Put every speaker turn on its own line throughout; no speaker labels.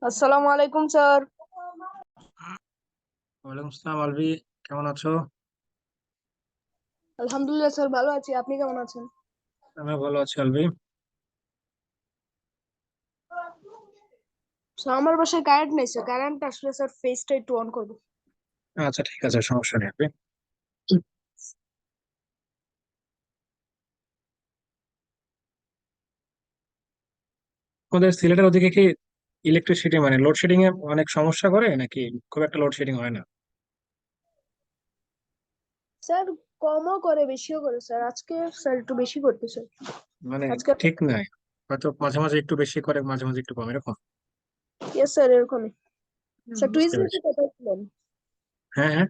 আসসালামু আলাইকুম স্যার।
ওয়ালাইকুম আসসালাম আলভি, কেমন আছো?
আলহামদুলিল্লাহ স্যার, ভালো আছি। আপনি কেমন আছেন?
আমি ভালো আছি আলভি।
স্যার, আমার বাসায় কারেন্ট নেই স্যার। কারেন্ট আসলে স্যার ফেসটা একটু অন করবো।
আচ্ছা ঠিক আছে, সমস্যা নেই আলভি। আমাদের সিলেটের ওদিকে কি ইলেকট্রিসিটি মানে লোডশেডিং এ অনেক সমস্যা করে নাকি খুব একটা লোডশেডিং হয় না?
স্যার, কমও করে বেশিও করে স্যার। আজকে স্যার একটু বেশি করতেছে।
মানে
আজকে
ঠিক নাই, হয়তো মাঝে মাঝে একটু বেশি করে মাঝে মাঝে একটু কম এরকম।
ইয়েস স্যার, এরকমই। স্যার,
বুঝতে
টুইসডেতে
পেরেছি।
কোথায় ছিলেন?
হ্যাঁ হ্যাঁ।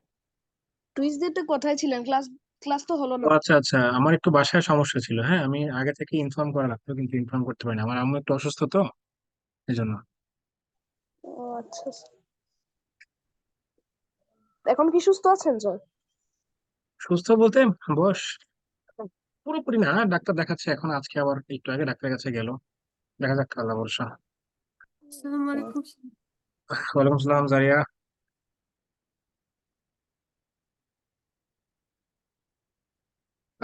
টুইসডেতে কোথায় ছিলেন? ক্লাস ক্লাস তো হলো
ও
না।
আচ্ছা আচ্ছা, আমার একটু বাসায় সমস্যা ছিল। হ্যাঁ, আমি আগে থেকে ইনফর্ম করা লাগতো কিন্তু ইনফর্ম করতে পারিনি, আমার আম্মু একটু অসুস্থ তো, এই জন্য।
ও আচ্ছা স্যার। এখন কি সুস্থ আছেন স্যার?
সুস্থ বলতে বয়স পুরোপুরি না, ডাক্তার দেখাচ্ছে এখন, আজকে আবার একটু আগে ডাক্তারের কাছে গেল। দেখা যাক, আল্লাহ ভরসা।
আসসালামু আলাইকুম।
ওয়ালাইকুম আসসালাম জারিয়া।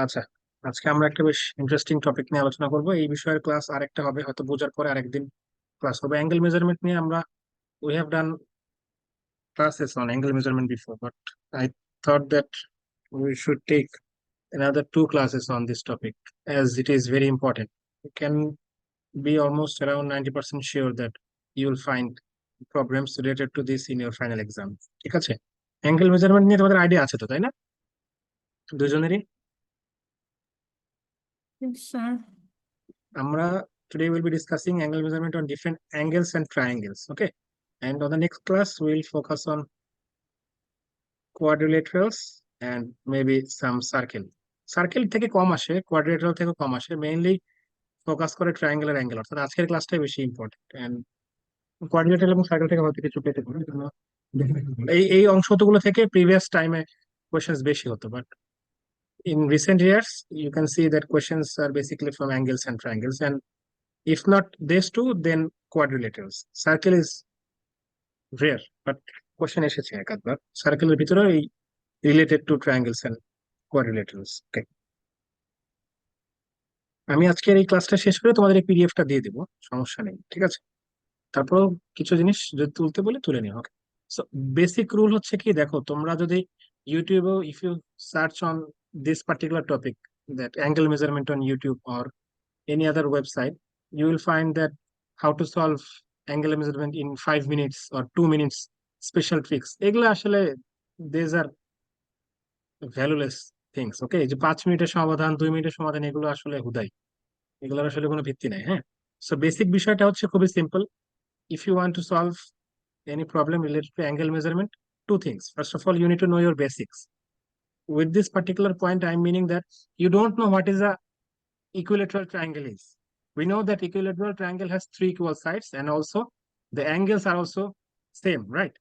আচ্ছা, আজকে আমরা একটা বেশ ইন্টারেস্টিং টপিক নিয়ে আলোচনা করব। এই বিষয়ের ক্লাস আরেকটা হবে, হয়তো বোঝার পরে আরেকদিন ক্লাস হবে। অ্যাঙ্গেল মেজারমেন্ট নিয়ে আমরা we have done classes on angle measurement before, but I thought that we should take another two classes on this topic as it is very important. You can be almost around 90% sure that you will find problems related to this in your final exam. ঠিক আছে? Angle measurement নিয়ে তোমাদের idea আছে তো, তাই না, দুজনেরই?
Sir,
আমরা today we'll be discussing angle measurement on different angles and triangles. Okay, and on the next class we'll focus on quadrilaterals and maybe some circle থেকে কম আসে, কোয়াড্রিলেটারাল থেকে কম আসে, মেইনলি ফোকাস করে ট্রায়াঙ্গেলের অ্যাঙ্গেল, অর্থাৎ আজকের ক্লাসটাই বেশি ইম্পর্টেন্ট। এন্ড কোয়াড্রিলেটারাল এবং circle থেকে হয়তো কিছু পেতে পারে, এজন্য দেখে রাখতে হবে। এই অংশগুলো থেকে প্রিভিয়াস টাইমে কোয়েশ্চেন্স বেশি হতো, but in recent years you can see that questions are basically from angles and triangles, and if not these two, then quadrilaterals. Circle is rare, but question এসেছে একাধবার সার্কেলের ভিতরে এই রিলেটেড টু ট্রায়াঙ্গেলস এন্ড কোয়াড্রিলেটারালস। ওকে, আমি আজকের এই ক্লাসটা শেষ করে তোমাদের এই পিডিএফটা দিয়ে দিব, সমস্যা নেই, ঠিক আছে? তারপরেও কিছু জিনিস যদি তুলতে বলি তুলে নিও। ওকে, সো বেসিক রুল হচ্ছে কি, দেখো তোমরা যদি ইউটিউবে if you search on this particular topic, that angle measurement on YouTube or any other website, you will find that how to solve angular measurement in 5 minutes or 2 minutes, special tricks, এগুলো আসলে these are valueless things. ওকে, এই যে 5 মিনিটের সমাধান, 2 মিনিটের সমাধান, এগুলো আসলে হুদাই, এগুলোর আসলে কোনো ভিত্তি নাই। হ্যাঁ, সো বেসিক বিষয়টা হচ্ছে খুবই simple. If you want to solve any problem related to angle measurement, two things. First of all, you need to know your basics. With this particular point, I'm meaning that you don't know what is a equilateral triangle is. We know that equilateral triangle has three equal sides and also the angles are also same, right?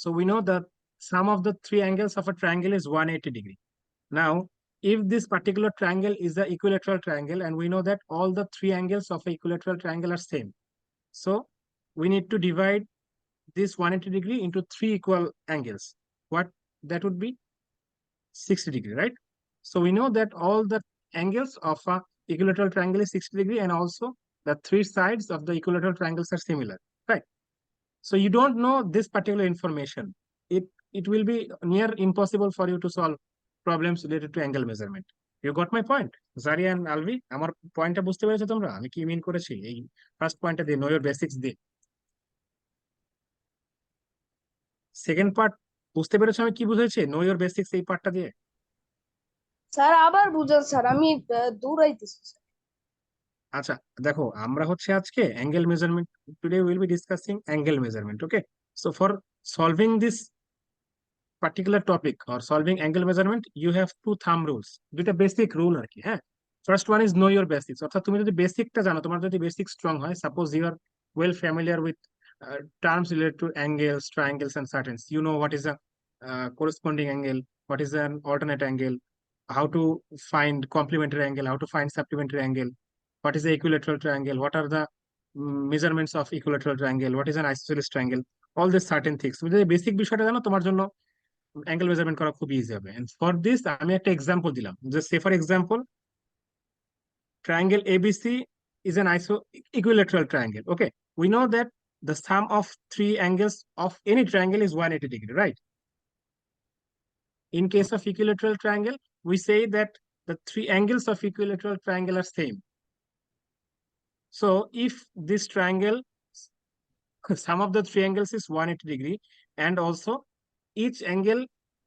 So we know that sum of the three angles of a triangle is 180 degree. Now, if this particular triangle is the equilateral triangle and we know that all the three angles of a equilateral triangle are same, so we need to divide this 180 degree into three equal angles. What that would be? 60 degree, right? So we know that all the angles of a equilateral triangle is 60 degree and also the three sides of the equilateral triangles are similar, right? So you don't know this particular information, it will be near impossible for you to solve problems related to angle measurement. You got my point, Zaria and Alvi? আমার পয়েন্টটা বুঝতে পেরেছো তোমরা আমি কি মিন করেছি এই first পয়েন্টটা দিয়ে, নো ইওর বেসিক্স দিয়ে? সেকেন্ড পার্ট বুঝতে পেরেছো আমি কি বুঝেছি নো ইওর বেসিক্স এই পার্টটা দিয়ে?
স্যার, আবার বুঝান স্যার। আমি দূর আইতেছি স্যার।
আচ্ছা, দেখো আমরা হচ্ছে আজকে angle measurement, today will be discussing angle measurement. Okay, so for solving this particular topic or solving angle measurement you have to thumb rules, দুইটা বেসিক রুল আর কি। হ্যাঁ, first one is know your basics, অর্থাৎ তুমি যদি বেসিকটা জানো, তোমার যদি বেসিক স্ট্রং হয়, suppose you are well familiar with terms related to angles, triangles, and certains. You know what is a corresponding angle, what is an alternate angle, how to find complementary angle, how to find supplementary angle, what is the equilateral triangle, what are the measurements of equilateral triangle, what is an isosceles triangle, all these certain things তুমি যদি basic বিষয়টা জানো তোমার জন্য angle measurement করা খুব easy হবে। And for this আমি একটা এক্সাম্পল দিলাম, যে সে for example triangle ABC is an equilateral triangle. Okay, we know that the sum of three angles of any triangle is 180 degree, right? In case of equilateral triangle, we say that the three angles of equilateral triangle are same. So if this triangle, sum of the three angles is 180 degree, and also each angle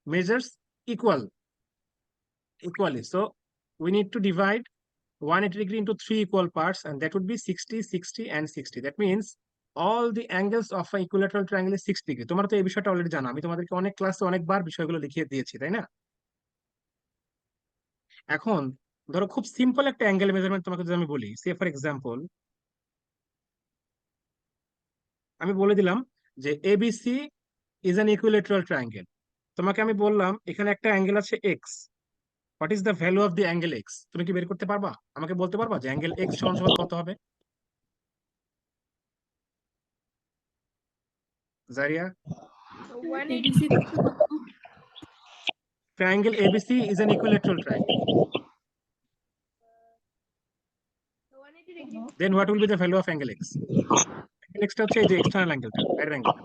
measures equally. So we need to divide 180 degree into three equal parts, and that would be 60, 60, and 60. That means all the angles of an equilateral triangle is 60 degree. তোমরা তো এই বিষয়টা already জানো, আমি তোমাদেরকে অনেক ক্লাসে অনেকবার বিষয়গুলো লিখিয়ে দিয়েছি, তাই না? এখন ধরো খুব সিম্পল একটা অ্যাঙ্গেল মেজারমেন্ট তোমাকে যদি আমি বলি, সে ফর এক্সাম্পল আমি বলে দিলাম যে ABC is an equilateral triangle. তোমাকে আমি বললাম এখানে একটা অ্যাঙ্গেল আছে x, what is the value of the angle x? তুমি কি বের করতে পারবা? আমাকে বলতে পারবা যে অ্যাঙ্গেল এক্স সমান সমান কত হবে? জারিয়া,
ABC করতে কত?
triangle ABC is an equilateral triangle.
180 degree.
Then what will be the value of angle x? Angle x টা হচ্ছে এই যে এক্সটার্নাল অ্যাঙ্গেলটা, বাইরের অ্যাঙ্গেলটা।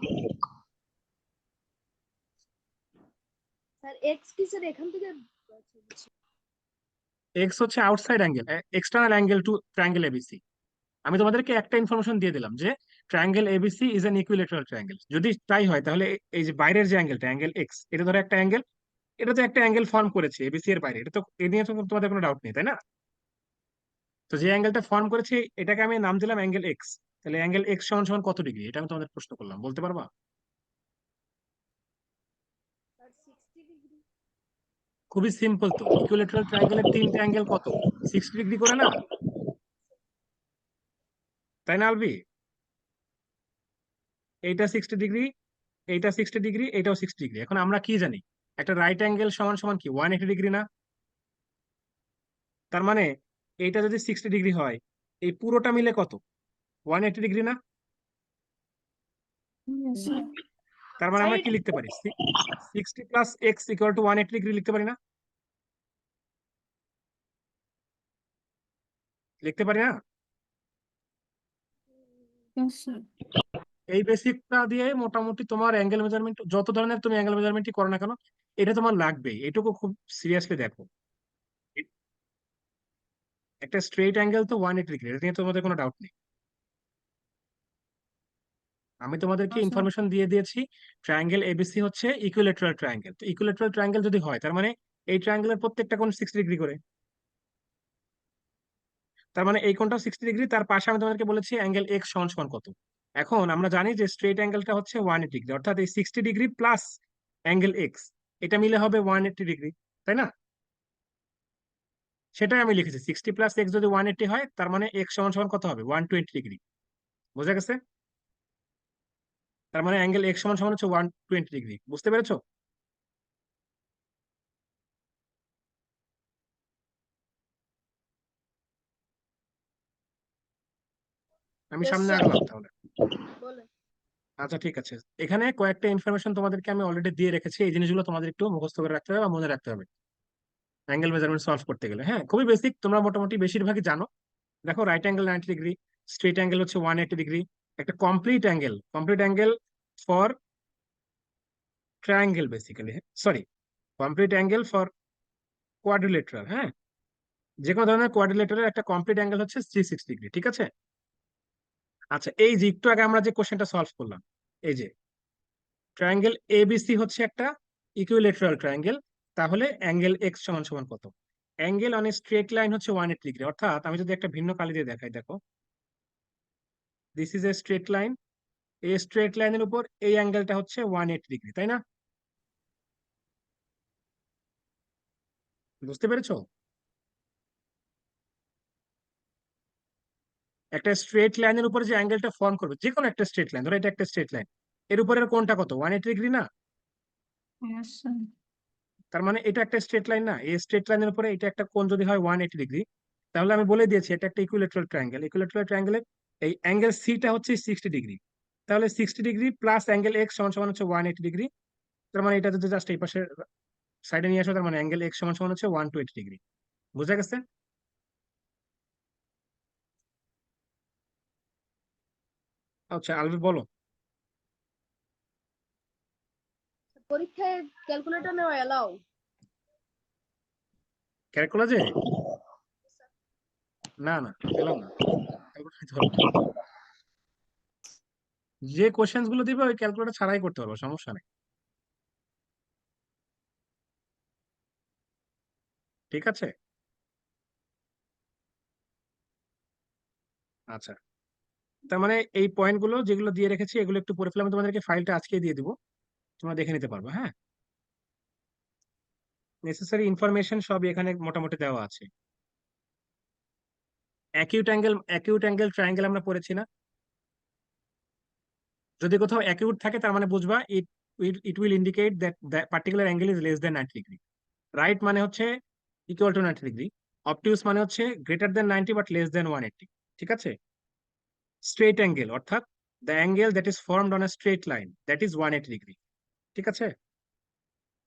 স্যার এক্স কি স্যার এখান থেকে
x হচ্ছে outside angle, external angle to triangle ABC. আমি তোমাদেরকে একটা ইনফরমেশন দিয়ে দিলাম যে triangle ABC is an equilateral triangle. যদি তাই হয় তাহলে এই যে বাইরের যে অ্যাঙ্গেলটা, অ্যাঙ্গেল এক্স, এটা ধরো একটা অ্যাঙ্গেল, এটা তো একটা অ্যাঙ্গেল ফর্ম করেছে এবিসি এর বাইরে, এটা তো এ নিয়ে তো তোমাদের কোনো ডাউট নেই, তাই না? তো যে অ্যাঙ্গেলটা ফর্ম করেছে এটাকে আমি নাম দিলাম অ্যাঙ্গেল এক্স। তাহলে অ্যাঙ্গেল এক্স সমান সমান কত ডিগ্রি? এটা আমি তোমাদের প্রশ্ন করলাম, বলতে পারবা?
Sir 60 degree?
খুবই সিম্পল তো, ইকুইলেটারাল ট্রায়াঙ্গেলের তিনটে অ্যাঙ্গেল কত? 60 ডিগ্রি করে না, তাই না আলবি? এইটা 60 ডিগ্রি, এইটা 60 ডিগ্রি, এইটাও 60 ডিগ্রি। এখন আমরা কি জানি একটা রাইট অ্যাঙ্গেল সমান সমান কি 180 ডিগ্রি না? তার মানে এইটা যদি 60 ডিগ্রি হয়, এই পুরোটা মিলে কত? 180 ডিগ্রি না?
Yes, sir.
তার মানে আমরা কি লিখতে পারি? 60 plus x equal to 180 degree লিখতে পারি না? লিখতে পারি না?
Yes, sir.
এই বেসিকটা দিয়ে মোটামুটি তোমার অ্যাঙ্গেল মেজারমেন্ট, যত ধরনের তুমি অ্যাঙ্গেল মেজারমেন্টই করো না কেন, এটা তোমার লাগবে। এটুকু খুব সিরিয়াসলি দেখো, একটা স্ট্রেট অ্যাঙ্গেল তো 180 ডিগ্রি, এটা নিয়ে তোমাদের কোনো ডাউট নেই। আমি তোমাদেরকে
আচ্ছা।
ইনফরমেশন দিয়ে দিয়েছি ট্রায়াঙ্গেল এবিসি হচ্ছে ইকুইলেটারাল ট্রায়াঙ্গেল। তো ইকুইলেটারাল ট্রায়াঙ্গেল যদি হয় তার মানে এই ট্রায়াঙ্গেলের প্রত্যেকটা কোণ 60 ডিগ্রি করে, তার মানে এই কোণটাও 60 ডিগ্রি। তার পাশে আমি তোমাদেরকে বলেছি অ্যাঙ্গেল এক্স সমান সমান কত। এখন আমরা জানি যে স্ট্রেট অ্যাঙ্গেলটা হচ্ছে 180 ডিগ্রি, অর্থাৎ এই 60 ডিগ্রি প্লাস অ্যাঙ্গেল এক্স, এটা মিলে হবে 180 ডিগ্রি, তাই না? সেটাই আমি লিখেছি, 60 প্লাস এক্স যদি 180 হয় তার মানে এক্স সমান সমান কত হবে? 120 ডিগ্রি। বোঝা গেছে? তার মানে অ্যাঙ্গেল এক্স সমান সমান হচ্ছে 120 ডিগ্রি। বুঝতে পেরেছো? আমি
Yes,
সামনে
sir.
আগালাম তাহলে।
বলেন।
আচ্ছা ঠিক আছে, এখানে কয়েকটা ইনফরমেশন তোমাদেরকে আমি অলরেডি দিয়ে রেখেছি, এই জিনিসগুলো তোমাদের একটু মুখস্থ করে রাখতে হবে বা মনে রাখতে হবে অ্যাঙ্গেল মেজারমেন্ট সলভ করতে গেলে। হ্যাঁ, খুবই বেসিক, তোমরা মোটামুটি বেশিরভাগই জানো। দেখো right angle 90 degree, straight angle হচ্ছে 180 ডিগ্রি, একটা complete angle for triangle basically, sorry, complete angle for quadrilateral. হ্যাঁ, যে কোনো ধরনের কোয়াড্রিলেটারের একটা কমপ্লিট অ্যাঙ্গেল হচ্ছে 360 ডিগ্রি, ঠিক আছে? আচ্ছা, এই যে একটু আগে আমরা যে কোশ্চেনটা সলভ করলাম, এই যে ট্রায়াঙ্গেল এবিসি হচ্ছে একটা ইকুইলেটারাল ট্রায়াঙ্গেল, তাহলে অ্যাঙ্গেল এক্স সমান সমান কত? Angle on a straight line হচ্ছে 180 ডিগ্রি, অর্থাৎ আমি যদি একটা ভিন্ন কালি দিয়ে দেখাই, দেখো this is a straight line, এই স্ট্রেট লাইনের উপর এই অ্যাঙ্গেলটা হচ্ছে 180 ডিগ্রি, তাই না? বুঝতে পেরেছো? একটা স্ট্রেট লাইনের উপরে যে অ্যাঙ্গেলটা ফর্ম করবে, যে কোনো একটা স্ট্রেট লাইন, ধরো এটা একটা স্ট্রেট লাইন, এর উপরের কোণটা কত? 180 ডিগ্রি না?
Yes, sir.
তার মানে এটা একটা স্ট্রেট লাইন না? এই স্ট্রেট লাইনের উপরে এটা একটা কোণ যদি হয় 180 ডিগ্রি, তাহলে আমি বলে দিয়েছি এটা একটা ইকুইলেটারাল ট্রায়াঙ্গেল। ইকুইলেটারাল ট্রায়াঙ্গেলের এই অ্যাঙ্গেল সিটা হচ্ছে 60 ডিগ্রি, তাহলে 60 ডিগ্রি প্লাস অ্যাঙ্গেল এক্স সমান সমান হচ্ছে 180 ডিগ্রি। তার মানে এটা যদি জাস্ট এই পাশে সাইডে নিয়ে আসো, তার মানে অ্যাঙ্গেল এক্স সমান সমান হচ্ছে 120 ডিগ্রি। বুঝা গেছে? আচ্ছা আলবি বলো।
পরীক্ষায় ক্যালকুলেটর নেওয়া এলাও?
ক্যালকুলাসে? না না, এলাও না, ক্যালকুলেটর নিতে হবে না। যে কোশ্চেন গুলো দিবে ওই ক্যালকুলেটর ছাড়াই করতে পারবো, সমস্যা নেই। ঠিক আছে। আচ্ছা, তার মানে এই পয়েন্ট গুলো যেগুলো দিয়ে রেখেছি এগুলো একটু পড়ে ফেলে, আমি তোমাদেরকে ফাইলটা আজকে দিয়ে দিব, তোমরা দেখে নিতে পারবে। হ্যাঁ, নেসেসারি ইনফরমেশন সবই এখানে মোটামুটি দেওয়া আছে। অ্যাকিউট অ্যাঙ্গেল ট্রায়াঙ্গেল আমরা পড়েছি না? যদি কোথাও অ্যাকিউট থাকে তার মানে বুঝবা it it will indicate that particular angle is less than 90 degree. Right মানে হচ্ছে ইকুয়াল টু 90 ডিগ্রি। অবটিউস মানে হচ্ছে greater than 90 but less than 180। ঠিক আছে। স্ট্রেট অ্যাঙ্গেল অর্থাৎ the angle that is formed on a straight line that is 180 degree. ঠিক আছে।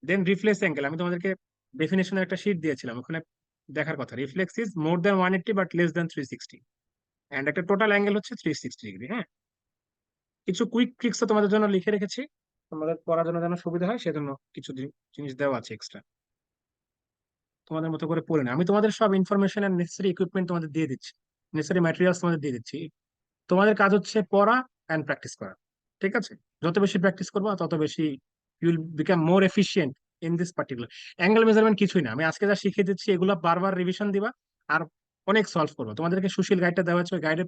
দেন reflex angle, আমি তোমাদেরকে ডেফিনেশনের একটা শীট দিয়েছিলাম, ওখানে দেখার কথা। Reflex is more than 180 but less than 360, and একটা টোটাল অ্যাঙ্গেল হচ্ছে 360 ডিগ্রি। হ্যাঁ, কিছু কুইক ট্রিক্স তোমাদের জন্য লিখে রেখেছি, তোমাদের পড়ার জন্য যেন সুবিধা হয় সেজন্য কিছু জিনিস দেওয়া আছে এক্সট্রা, তোমাদের মতো করে পড়ে না। আমি তোমাদের সব ইনফরমেশন এন্ড নেসেসারি ইকুইপমেন্ট তোমাদের দিয়ে দিচ্ছি, নেসেসারি ম্যাটেরিয়ালস তোমাদের দিয়ে দিচ্ছি। তোমাদের কাজ হচ্ছে পড়া অ্যান্ড প্র্যাকটিস করা। ঠিক আছে। যত বেশি প্র্যাকটিস করবা তত বেশি you will become more efficient in this particular. Angle measurement কিছুই না, আমি আজকে যা শিখিয়ে দিচ্ছি এগুলো বারবার রিভিশন দিবা আর অনেক সলভ করবো। তোমাদেরকে সুশীল গাইডটা দেওয়া হচ্ছে, ওই গাইডের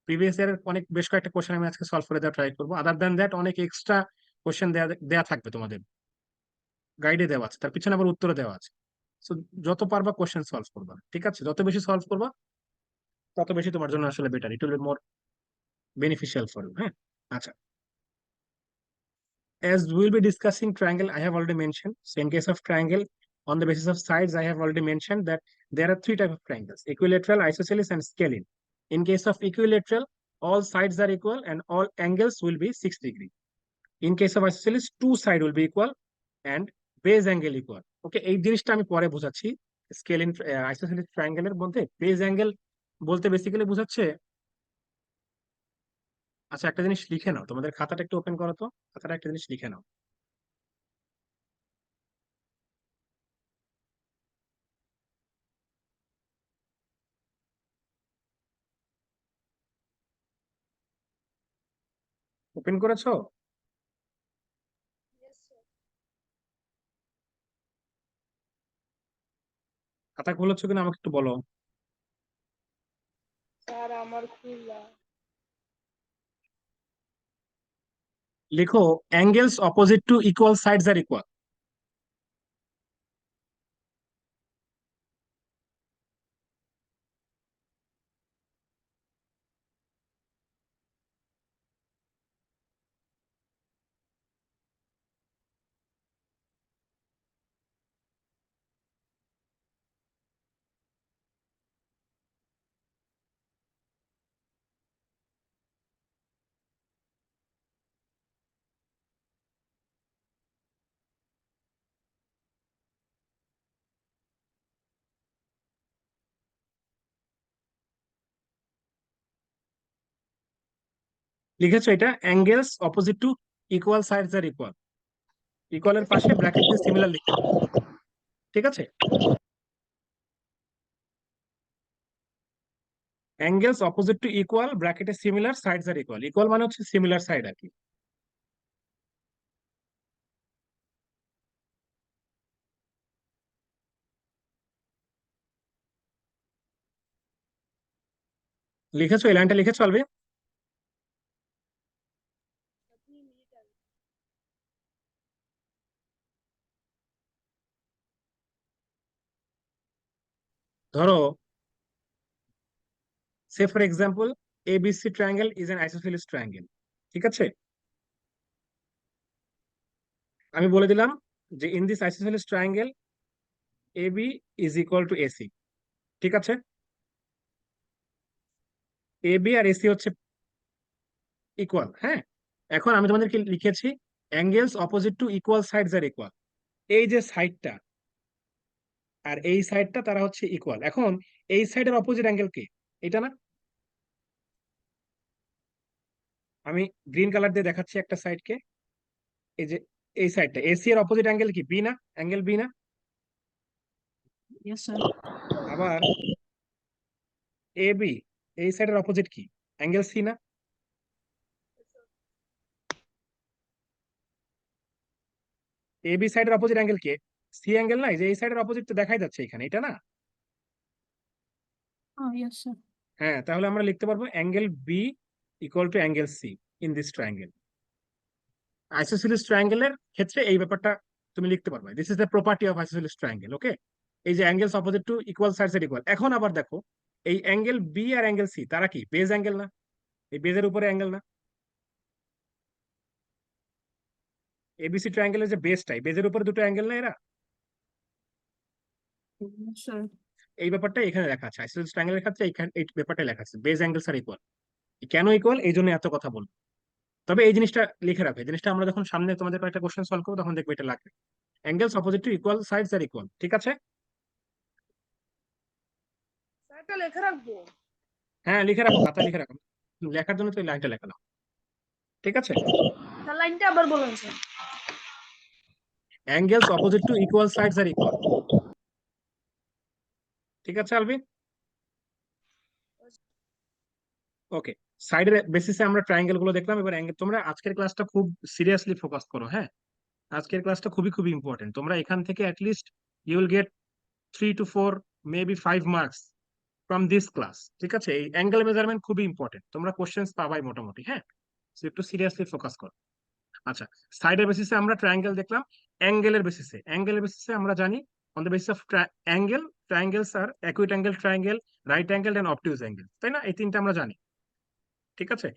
প্রিভিয়াস ইয়ারের অনেক বেশ কয়েকটা কোশ্চেন আমি আজকে সলভ করে দেওয়া ট্রাই করবো। আদার দ্যান দ্যাট অনেক এক্সট্রা কোশ্চেন দেওয়া দেওয়া থাকবে তোমাদের, গাইডে দেওয়া আছে, তার পিছনে আবার উত্তর দেওয়া আছে। সো যত পারবা কোশ্চেন সলভ করবা। ঠিক আছে, যত বেশি সলভ করবা তত বেশি তোমার জন্য আসলে better, it will be more beneficial for you. হ্যাঁ। আচ্ছা, as we will be discussing triangle, I have already mentioned. So in case of triangle, on the basis of sides, I have already mentioned that there are three types of triangles: equilateral, isosceles, and scalene. In case of equilateral, all sides are equal and all angles will be 6 degree. In case of isosceles, two sides will be equal and base angle equal. Okay, এই জিনিসটা আমি পরে বোঝাচ্ছি। Scaling আইসোসেলিস ট্রায়াঙ্গেলের মধ্যে base angle বলতে basically বোঝাচ্ছে। আচ্ছা, একটা জিনিস লিখে নাও, তোমাদের খাতাটা একটু ওপেন করো তো, খাতাটা একটা জিনিস লিখে নাও। ওপেন করেছো? খাতা খুলেছো কিনা আমাকে একটু বলো।
স্যার আমার খুললা।
লিখো angles opposite to equal sides are equal. লিখেছো এটা angles opposite to equal sides are equal, ইকুয়ালের পাশে ব্র্যাকেট দিয়ে সিমিলার লিখতে হবে। ঠিক আছে। অ্যাঙ্গেলস অপোজিট টু ইকুয়াল ব্র্যাকেটে similar sides are equal, equal মানে হচ্ছে সিমিলার সাইড আর কি। লিখেছো? এই লাইনটা লিখেছো অলবে? ধরো say for example ABC triangle is an isosceles triangle. ঠিক আছে। আমি বলে দিলাম যে in this isosceles triangle AB is equal to AC. ঠিক আছে। এ বি আর এসি হচ্ছে ইকুয়াল, হ্যাঁ। এখন আমি তোমাদেরকে লিখেছি angles opposite to equal sides are equal. এই যে সাইডটা আর এই সাইডটা তারা হচ্ছে ইকুয়াল। এখন এই সাইডের অপোজিট অ্যাঙ্গেল কি? এটা না? আমি গ্রিন কালার দিয়ে দেখাচ্ছি একটা সাইডকে। এই যে এই সাইডটা এসি এর অপোজিট অ্যাঙ্গেল কি? বি না? অ্যাঙ্গেল বি না?
Yes, sir.
আবার এ বি এই সাইডের অপোজিট কি? অ্যাঙ্গেল সি না? এ বি সাইডের অপোজিট অ্যাঙ্গেল কি? সি অ্যাঙ্গেল না? এই যে এই সাইডের অপোজিট তো দেখাই যাচ্ছে এখানে, এটা না?
Oh, yes, sir.
হ্যাঁ, তাহলে আমরা লিখতে পারবো angle B equal to angle C in this triangle. Isosceles ট্রায়াঙ্গেলের ক্ষেত্রে এই ব্যাপারটা তুমি লিখতে পারবে। This is the property of isosceles triangle. Okay, এই যে angles opposite to equal sides are equal. এখন আবার দেখো এই অ্যাঙ্গেল বি আর অ্যাঙ্গেল সি তারা কি বেজ অ্যাঙ্গেল না? এই বেজের উপরে অ্যাঙ্গেল না? এবিসি ট্রায়াঙ্গেলের যে বেসটাই, বেজের উপরে দুটো অ্যাঙ্গেল না এরা?
Yes, sir.
এই ব্যাপারটা এখানে লেখা আছে আইসোসেলিস ট্রায়াঙ্গেলের ক্ষেত্রে, এখানে এই ব্যাপারটা লেখা আছে বেজ অ্যাঙ্গেলস আর ইকুয়াল। কেন ইকুয়াল এই জন্য এত কথা বলবো। তবে এই জিনিসটা লিখে রাখবে, জিনিসটা আমরা যখন সামনে তোমাদের কয়েকটা কোশ্চেন সলভ করবো তখন দেখবে এটা লাগবে। Angles opposite to equal sides are equal, ঠিক আছে?
স্যার এটা লেখা রাখবো?
হ্যাঁ লিখে রাখো, খাতা লিখে রাখো। লেখার জন্য তো এই লাইনটা লেখা নাও, ঠিক আছে?
স্যার লাইনটা আবার বলুন sir.
Angles opposite to equal sides are equal, ঠিক আছে আলবি? ওকে, সাইডের বেসিসে আমরা ট্রায়াঙ্গেল গুলো দেখলাম। এবার অ্যাঙ্গেল, তোমরা আজকের ক্লাসটা খুব সিরিয়াসলি ফোকাস করো, হ্যাঁ। আজকের ক্লাসটা খুবই খুবই ইম্পর্টেন্ট। তোমরা এখান থেকে at least you will get 3 to 4 maybe 5 marks from this class, ঠিক আছে? এই অ্যাঙ্গেল মেজারমেন্ট খুবই ইম্পর্টেন্ট, তোমরা কোশ্চেন্স পাবাই মোটামুটি, হ্যাঁ। So একটু সিরিয়াসলি ফোকাস করো। আচ্ছা, সাইডের বেসিসে আমরা ট্রায়াঙ্গেল দেখলাম। অ্যাঙ্গেলের বেসিসে আমরা জানি on the basis of angle, triangles are acute angle triangle, right angle and obtuse angle, তাই না? এই তিনটা আমরা জানি, ঠিক আছে?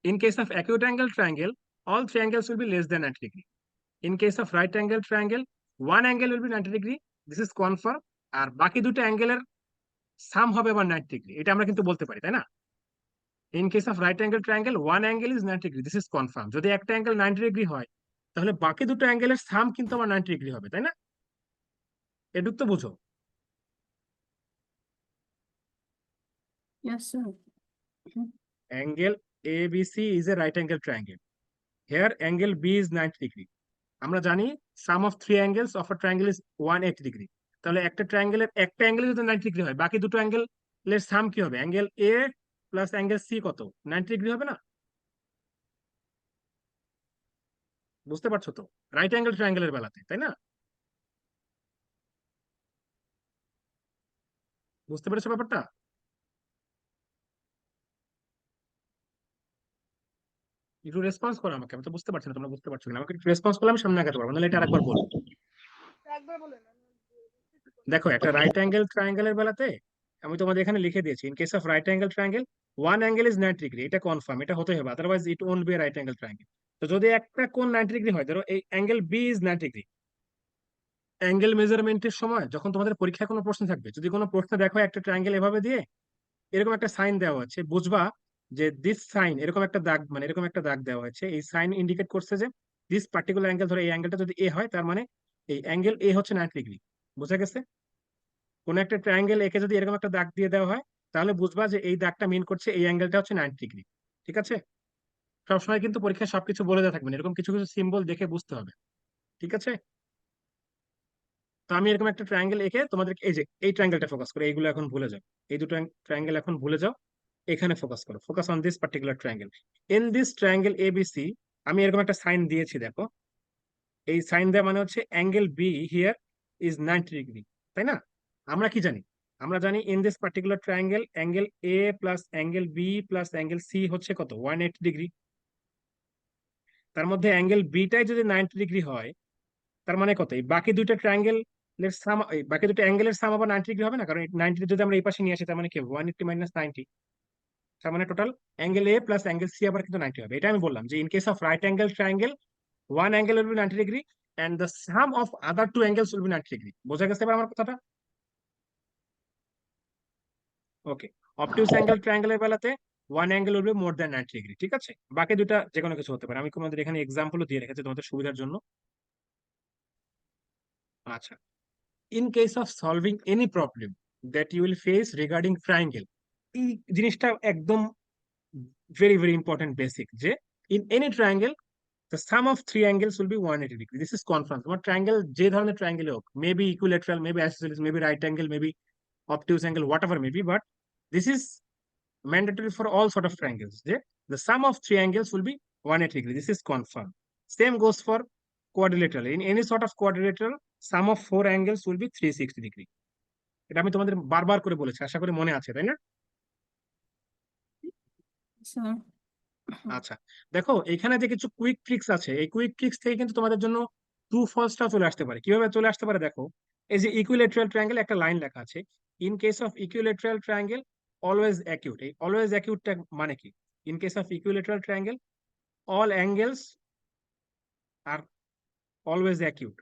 In case of acute angle triangle, all three angles will be less than 90 degree. In case of right angle triangle, one angle will be 90 degree. This is confirm. আর বাকি দুটো অ্যাঙ্গেলের সাম হবে আবার 90 ডিগ্রি, এটা আমরা কিন্তু বলতে পারি, তাই না? In case of right angle triangle, one angle is 90 degree, this is confirm. যদি একটা অ্যাঙ্গেল 90 ডিগ্রি হয় তাহলে বাকি দুটো অ্যাঙ্গেলের সাম কিন্তু আবার 90 ডিগ্রি হবে, তাই না? এটুক তো বুঝো।
Yes, sir.
Angle ABC is a right angle triangle. Here angle B is 90 degree. আমরা জানি sum of three angles of a triangle is 180 degree. তাহলে একটা ট্রায়াঙ্গেলের একটা অ্যাঙ্গেল যদি 90 ডিগ্রি হয়, বাকি দুটো অ্যাঙ্গেলের সাম কি হবে? Angle A plus angle C কত? 90 ডিগ্রি হবে না? বুঝতে পারছো তো? রাইট অ্যাঙ্গেল ট্রায়াঙ্গেলের বেলাতে, তাই না? বুঝতে পেরেছো ব্যাপারটা? একটু রেসপন্স করো আমাকে, আমি তো বুঝতে পারছি না তোমরা বুঝতে পারছো কিনা। আমাকে একটু রেসপন্স করলে আমি সামনে আগাতে পারবো, নাহলে এটা আরেকবার বলবো।
একবার বলেন।
দেখো, একটা রাইট অ্যাঙ্গেল ট্রায়াঙ্গেলের বেলাতে আমি তোমাদের এখানে লিখে দিয়েছি in case of right angle triangle one angle is 90 degree, এটা কনফার্ম, এটা হতে হবে, otherwise it won't be right angle triangle. তো যদি একটা কোণ 90 ডিগ্রি হয়, ধরো এই angle B is 90 degree, angle মেজারমেন্টের সময় যখন তোমাদের পরীক্ষায় কোনো প্রশ্ন থাকবে, যদি কোনো প্রশ্ন দেখো একটা ট্রায়াঙ্গেল এভাবে দিয়ে এরকম একটা সাইন দেওয়া আছে, বুঝবা যে দিস সাইন, এরকম একটা দাগ, মানে এরকম একটা দাগ দেওয়া হয়েছে, এই সাইন ইন্ডিকেট করছে যে দিস পার্টিকুলার অ্যাঙ্গেল, ধরো এই অ্যাঙ্গেলটা যদি এ হয় তার মানে এই অ্যাঙ্গেল এ হচ্ছে 90 ডিগ্রি। বুঝা গেছে? কোন একটা ট্রায়াঙ্গেল একে যদি এরকম একটা দাগ দিয়ে দেওয়া হয় তাহলে বুঝবা যে এই দাগটা মিন করছে এই অ্যাঙ্গেলটা হচ্ছে 90 ডিগ্রি, ঠিক আছে? সবসময় কিন্তু পরীক্ষায় সবকিছু বলে দেওয়া থাকবে না, এরকম কিছু কিছু সিম্বল দেখে বুঝতে হবে, ঠিক আছে? তো আমি এরকম একটা ট্রায়াঙ্গেল এঁকে তোমাদেরকে, এই যে এই ট্রায়াঙ্গেলটা ফোকাস করো, এইগুলো এখন ভুলে যাও, এই দুটো ট্রায়াঙ্গেল এখন ভুলে যাও, এখানে ফোকাস করো, focus on this particular triangle. In this triangle ABC আমি এরকম একটা সাইন দিয়েছি, দেখো এই সাইন দেওয়া মানে হচ্ছে angle B here is 90 degree, তাই না? আমরা কি জানি? আমরা জানি in this particular triangle angle A plus angle B plus angle C হচ্ছে কত? 180 ডিগ্রি। তার মধ্যে অ্যাঙ্গেল বিটাই যদি 90 ডিগ্রি হয় তার মানে কত? এই বাকি দুইটা ট্রায়াঙ্গেল এর সাম, এই বাকি দুটো অ্যাঙ্গেলের সাম আবার 90 ডিগ্রি হবে না? কারণ 90 যদি আমরা এই পাশে নিয়ে আসি তার মানে কি 180 মাইনাস 90, তার মানে total angle A plus angle C আবার কিন্তু 90 হবে। এটা আমি বললাম যে in case of right angle triangle one angle will be 90 degree and the sum of other two angles will be 90 degree. বোঝা গেছে এবার আমার কথাটা? ওকে, অবটিউস অ্যাঙ্গেল ট্রায়াঙ্গেলের বেলাতে one angle will be more than 90 degree, ঠিক আছে? বাকি দুটা যে কোনো কিছু হতে পারে, আমি তোমাদের এখানে এক্সাম্পলও দিয়ে রেখেছি তোমাদের সুবিধার জন্য। আচ্ছা, in case of solving any problem that you will face regarding triangle, এই জিনিসটা একদম ভেরি ভেরি ইম্পর্টেন্ট বেসিক, যে in any triangle the sum of three angles will be 180 degree. This is confirmed. তোমার ট্রায়াঙ্গেল যে ধরনের triangle হোক, maybe equilateral, maybe isosceles, maybe right angle, maybe obtuse angle, whatever may be, but this is mandatory for all sort of triangles. The sum of three angles will be 180 degree. This is confirmed. Same goes for quadrilateral. In any sort of quadrilateral, sum of four angles will be 360 degree. এটা আমি তোমাদের বারবার করে বলেছি, আশা করি মনে আছে, তাই না?
স্যার
আচ্ছা, দেখো এখানে যে কিছু কুইক ট্রিক্স আছে, এই কুইক ট্রিক্স থেকে কিন্তু তোমাদের জন্য ট্রু ফলসটা চলে আসতে পারে। কিভাবে চলে আসতে পারে দেখো, এই যে ইকুইলেটারাল ট্রায়াঙ্গেল একটা লাইন লেখা আছে, in case of equilateral triangle always acute. এই অলওয়েজ অ্যাকিউটটা মানে কি? In case of equilateral triangle all angles are always acute.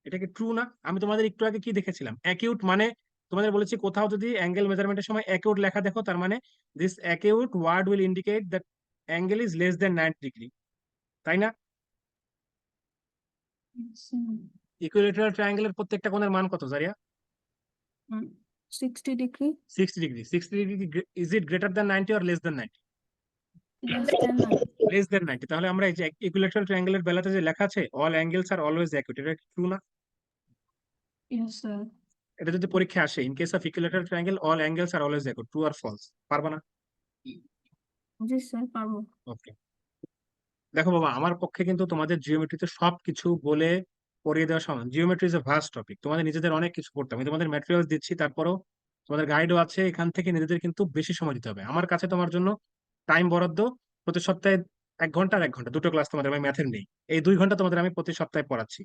এটা কি ট্রু না? আমি তোমাদের একটু আগে কি দেখেছিলাম, অ্যাকিউট মানে তোমাদের বলেছি কোথাও যদি অ্যাঙ্গেল মেজারমেন্টের সময় অ্যাকিউট লেখা দেখো, তার মানে this acute word will indicate that angle is less than 90 degree, তাই না? ইকুইলেটারাল ট্রায়াঙ্গেলের প্রত্যেকটা কোণের মান কত জারিয়া?
60 degree
60 degree. 60 degree, is it greater than 90 or less than 90?
Less than 90
less than 90। তাহলে আমরা এই যে ইকুইলেটারাল ট্রায়াঙ্গেলের বেলাতে যে লেখা আছে all angles are always acute, এটা ট্রু না?
ইয়েস স্যার
এটা যদি পরীক্ষা আসে, in case of equilateral triangle all angles are always acute, true R false, পারবা না?
জি স্যার পারবো
ওকে, দেখো বাবা, আমার পক্ষে কিন্তু তোমাদের জিওমেট্রিতে সবকিছু বলে পড়িয়ে দেওয়া সমান। Geometry is a vast topic, তোমাদের নিজেদের অনেক কিছু পড়তে হবে। আমি তোমাদের ম্যাটেরিয়ালস দিচ্ছি, তারপরও তোমাদের গাইডও আছে, এখান থেকে নিজেদের কিন্তু বেশি সময় দিতে হবে। আমার কাছে তোমার জন্য টাইম বরাদ্দ প্রতি সপ্তাহে 1 ঘন্টা আর 1 ঘন্টা, দুটো ক্লাস তোমাদের আমি ম্যাথের নেই, এই 2 ঘন্টা তোমাদের আমি প্রতি সপ্তাহে পড়াচ্ছি।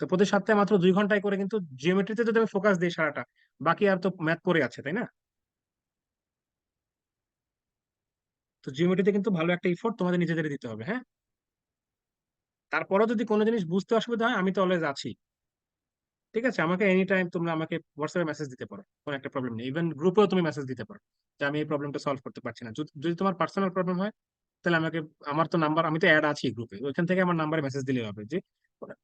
তো প্রতি সপ্তাহে মাত্র 2 ঘন্টায় করে কিন্তু জিওমেট্রিতে যদি আমি ফোকাস দিই সারাটা, বাকি আর তো ম্যাথ পড়ে আছে, তাই না? তো জিওমেট্রিতে কিন্তু ভালো একটা ইফোর্ট তোমাদের নিজেদের দিতে হবে, হ্যাঁ? তারপরও যদি কোনো জিনিস বুঝতে অসুবিধা হয়, আমি তো অলওয়েজ আছি, ঠিক আছে? আমাকে এনি টাইম তোমরা আমাকে হোয়াটসঅ্যাপে মেসেজ দিতে পারো, কোনো একটা প্রবলেম নেই। ইভেন গ্রুপেও তুমি মেসেজ দিতে পারো যে আমি এই প্রবলেমটা সলভ করতে পারছি না। যদি তোমার পার্সোনাল প্রবলেম হয়, তাহলে আমাকে, আমার তো নাম্বার, আমি তো অ্যাড আছি গ্রুপে, ওইখান থেকে আমার নাম্বারে মেসেজ দিলে হবে, যে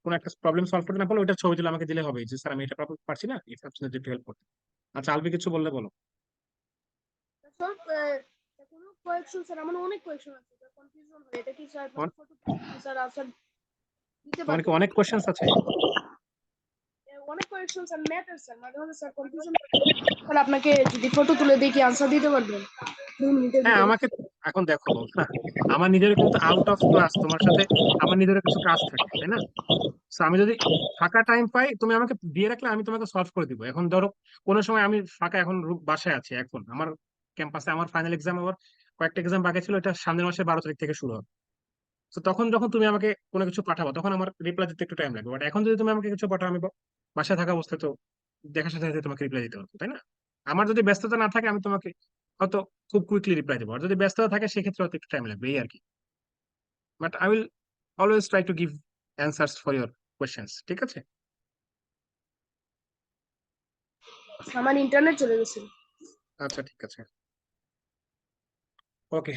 কোনো একটা প্রবলেম সলভ করতে না পারলে ওইটা ছবি তুলে আমাকে দিলে হবে, যে স্যার আমি এটা প্রবলেম পারছি না, একটু হেল্প করতে। আচ্ছা, আলবি কিছু বললে বলো।
স্যার কোনো কোয়েকশন স্যার, আমার অনেক কোয়েকশন আছে স্যার, কনফিউশন হয় এটা কি sir,
on-
photo sir answer দিতে
তোমার কি
পারবেন?
অনেক কোয়েশ্চেন্স আছে?
অনেক কোয়েকশন স্যার, ম্যাথের স্যার, মাঝে মাঝে স্যার কনফিউশন তাহলে আপনাকে যদি ফটো তুলে দিয়ে কি আনসার দিতে পারবেন 2 মিনিটের
হ্যাঁ,
ভিতরে?
আমাকে এখন দেখো না, আমার নিজের কিন্তু আউট অফ ক্লাস তোমার সাথে আমার নিজের কিছু কাজ থাকে, তাই না? So, আমি যদি ফাঁকা টাইম পাই, তুমি আমাকে দিয়ে রাখলে আমি তোমাকে সলভ করে দিব। এখন ধরো কোনো সময় আমি ফাঁকা, এখন বাসায় আছি, এখন আমার ক্যাম্পাসে আমার ফাইনাল এক্সাম, আবার কয়েকটা এক্সাম বাকি ছিল, এটা সামনের মাসের 12 তারিখ থেকে শুরু হবে। তো তখন যখন তুমি আমাকে কোনো কিছু পাঠাবো, তখন আমার রিপ্লাই দিতে একটু টাইম লাগবে। বাট এখন যদি তুমি আমাকে কিছু পাঠাও, আমি বাসায় থাকা অবস্থায় তো দেখার সাথে সাথে তোমাকে রিপ্লাই দিতে পারবো, তাই না? আমার যদি ব্যস্ততা না থাকে, আমি তোমাকে হয়তো খুব কুইকলি রিপ্লাই দেবো, আর যদি ব্যস্ততা থাকে সেক্ষেত্রে হয়তো একটু টাইম লাগবে, এই আর কি। But I will always try to give answers for your questions, ঠিক আছে?
আমার ইন্টারনেট চলে গেছে।
আচ্ছা, ঠিক আছে, ওকে।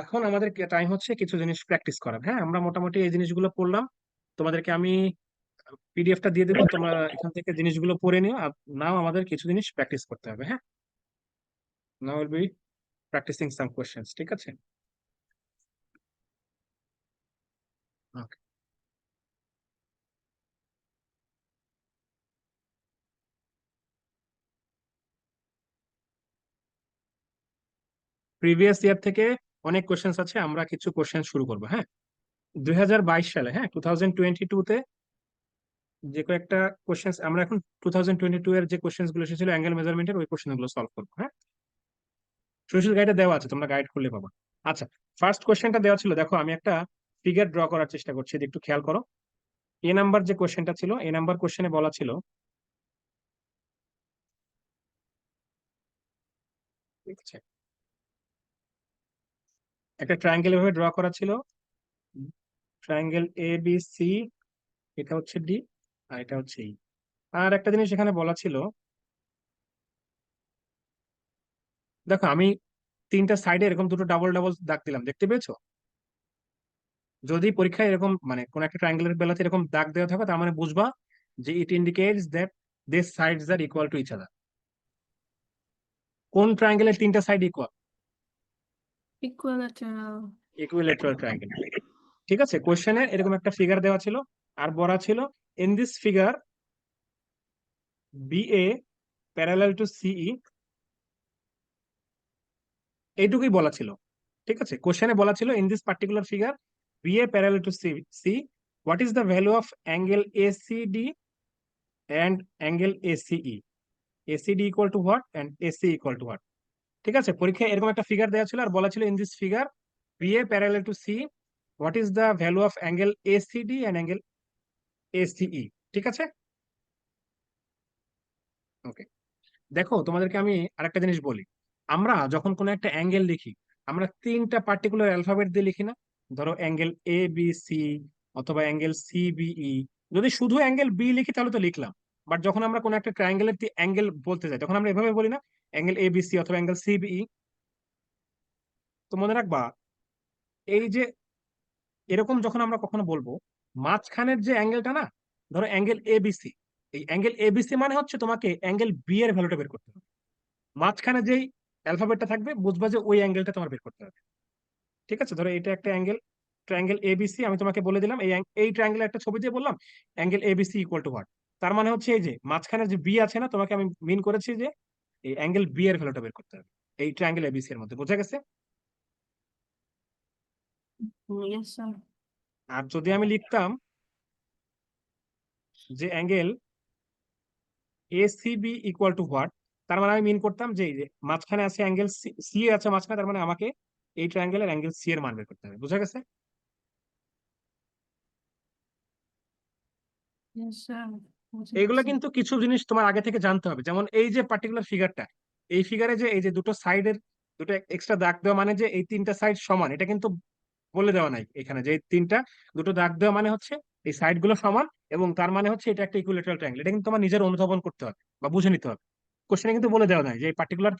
এখন আমাদের টাইম হচ্ছে কিছু জিনিস প্র্যাকটিস করার। হ্যাঁ, আমরা মোটামুটি এই জিনিসগুলো পড়লাম, তোমাদেরকে আমি পিডিএফটা দিয়ে দেবো, তোমরা এখান থেকে জিনিসগুলো পড়ে নিও। আর নাও আমাদের কিছু জিনিস প্র্যাকটিস করতে হবে, হ্যাঁ? Now will be practicing some questions, ঠিক আছে? ওকে, প্রিভিয়াস ইয়ার থেকে অনেক কোয়েশ্চেন্স আছে, আমরা কিছু কোয়েশ্চেন শুরু করবো, হ্যাঁ? 2022 সালে, হ্যাঁ, 2022-তে যে কয়েকটা কোয়েশ্চেন্স আমরা এখন 2022 এর যে কোয়েশ্চেন্স গুলো এসেছিল অ্যাঙ্গেল মেজারমেন্টের, ওই কোয়েশ্চেন গুলো সলভ করবো, হ্যাঁ? সোশ্যাল গাইডে দেওয়া আছে, তোমরা গাইড করলে পাবা। আচ্ছা, ফার্স্ট কোয়েশ্চেনটা দেওয়া ছিল, দেখো আমি একটা ফিগার ড্র করার চেষ্টা করছি, একটু খেয়াল করো। এ নাম্বার যে কোয়েশ্চেনটা ছিল, এ নাম্বার কোয়েশ্চেনে বলা ছিল, ঠিক আছে, একটা ট্রায়াঙ্গেল এভাবে ড্র করা ছিল, ট্রায়াঙ্গেল এ বি সি, এটা হচ্ছে ডি, আর এটা হচ্ছে ই। আর একটা জিনিস এখানে বলা ছিল, দেখো আমি তিনটা সাইডে এরকম দুটো ডাবল ডাবল দাগ দিলাম, দেখতে পেয়েছো? যদি পরীক্ষায় এরকম মানে কোন একটা ট্রায়াঙ্গেলের বেলাতে এরকম দাগ দেওয়া থাকে, তার মানে বুঝবা যে it indicates that this sides are equal to each other. কোন ট্রায়াঙ্গেলের তিনটা side equal?
Equilateral.
Equilateral triangle. ঠিক আছে, কোশ্চেনে এরকম একটা ফিগার দেওয়া ছিল আর বলা ছিল in this figure BA parallel to CE, এইটুকুই বলা ছিল। ঠিক আছে, কোশ্চেনে বলা ছিল in this particular figure BA parallel to C, what is the value of angle ACD and angle ACE, ACD equal to what and AC equal to what. ঠিক আছে, পরীক্ষায় এরকম একটা ফিগার দেওয়া ছিল আর বলা ছিল in this figure BA parallel to C, what is the value of angle ACD and angle ACE। ঠিক আছে, ওকে। দেখো তোমাদেরকে আমি আরেকটা জিনিস বলি, আমরা যখন কোনো একটা অ্যাঙ্গেল লিখি, আমরা তিনটা পার্টিকুলার অ্যালফাবেট দিয়ে লিখি না? ধরো অ্যাঙ্গেল ABC অথবা অ্যাঙ্গেল CBE। যদি শুধু অ্যাঙ্গেল বি লিখি তাহলে তো লিখলাম, বাট যখন আমরা কোনো একটা ট্রায়াঙ্গেলের অ্যাঙ্গেল বলতে যাই তখন আমরা এভাবে বলি না, অ্যাঙ্গেল ABC অথবা অ্যাঙ্গেল CBE। তো মনে রাখবা এই যে এরকম যখন আমরা কখনো বলবো, মাঝখানের যে অ্যাঙ্গেলটা না, ধরো অ্যাঙ্গেল ABC, এই অ্যাঙ্গেল ABC মানে হচ্ছে তোমাকে অ্যাঙ্গেল বি এর ভ্যালুটা বের করতে হবে। মাঝখানে যেই অ্যালফাবেটটা থাকবে বুঝবা যে ওই অ্যাঙ্গেলটা তোমার বের করতে হবে। ঠিক আছে, ধরো এটা একটা অ্যাঙ্গেল, ট্রায়াঙ্গেল ABC, আমি তোমাকে বলে দিলাম এই ট্রায়াঙ্গেলের একটা ছবি দিয়ে বললাম angle ABC equal to what. তার মানে হচ্ছে এই যে মাঝখানে যে বি আছে না, তোমাকে আমি মিন করেছি যে এই অ্যাঙ্গেল বি এর ভ্যালুটা বের করতে হবে এই ট্রায়াঙ্গেল ABC এর মধ্যে। বোঝা গেছে?
Yes, sir.
আর যদি আমি লিখতাম যে angle ACB equal to what, তার মানে আমি মিন করতাম যে এই যে মাঝখানে আছে অ্যাঙ্গেল সি আছে মাঝখানে, তার মানে আমাকে এই ট্রায়াঙ্গেলের অ্যাঙ্গেল সি এর মান বের করতে হবে। বোঝা গেছে?
Yes, sir. বুঝে
এগুলো
গেছি।
কিন্তু কিছু জিনিস তোমার আগে থেকে জানতে হবে, যেমন এই যে পার্টিকুলার ফিগারটা, এই ফিগারে যে এই যে দুটো সাইডের দুটো এক্সট্রা দাগ দেওয়া মানে যে এই তিনটা সাইড সমান, এটা কিন্তু বলে দেওয়া নাই এখানে যে এই তিনটা দুটো দাগ দেওয়া মানে হচ্ছে এই সাইড গুলো সমান, এবং তার মানে হচ্ছে এটা একটা ইকুইলেটারাল ট্রায়াঙ্গেল। এটা কিন্তু তোমার নিজের অনুধাবন করতে হবে বা বুঝে নিতে হবে। কোশ্চেনে কিন্তু বলে দেওয়া নাই যে এই পার্টিকুলার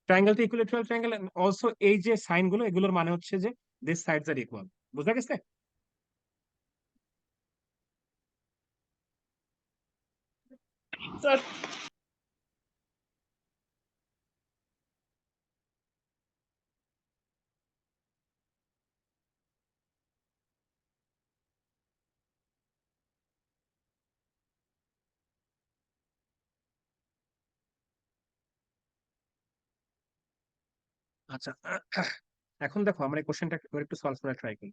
ট্রায়াঙ্গেলটা ইকুইলেটারাল ট্রায়াঙ্গেল, অলসো এই যে সাইন গুলো এগুলোর মানে হচ্ছে যে দিস সাইডস আর ইকুয়াল। বুঝা গেছে?
স্যার
আচ্ছা, এখন দেখো আমরা এই কোশ্চেনটা একটু সলভ করে ট্রাই করি।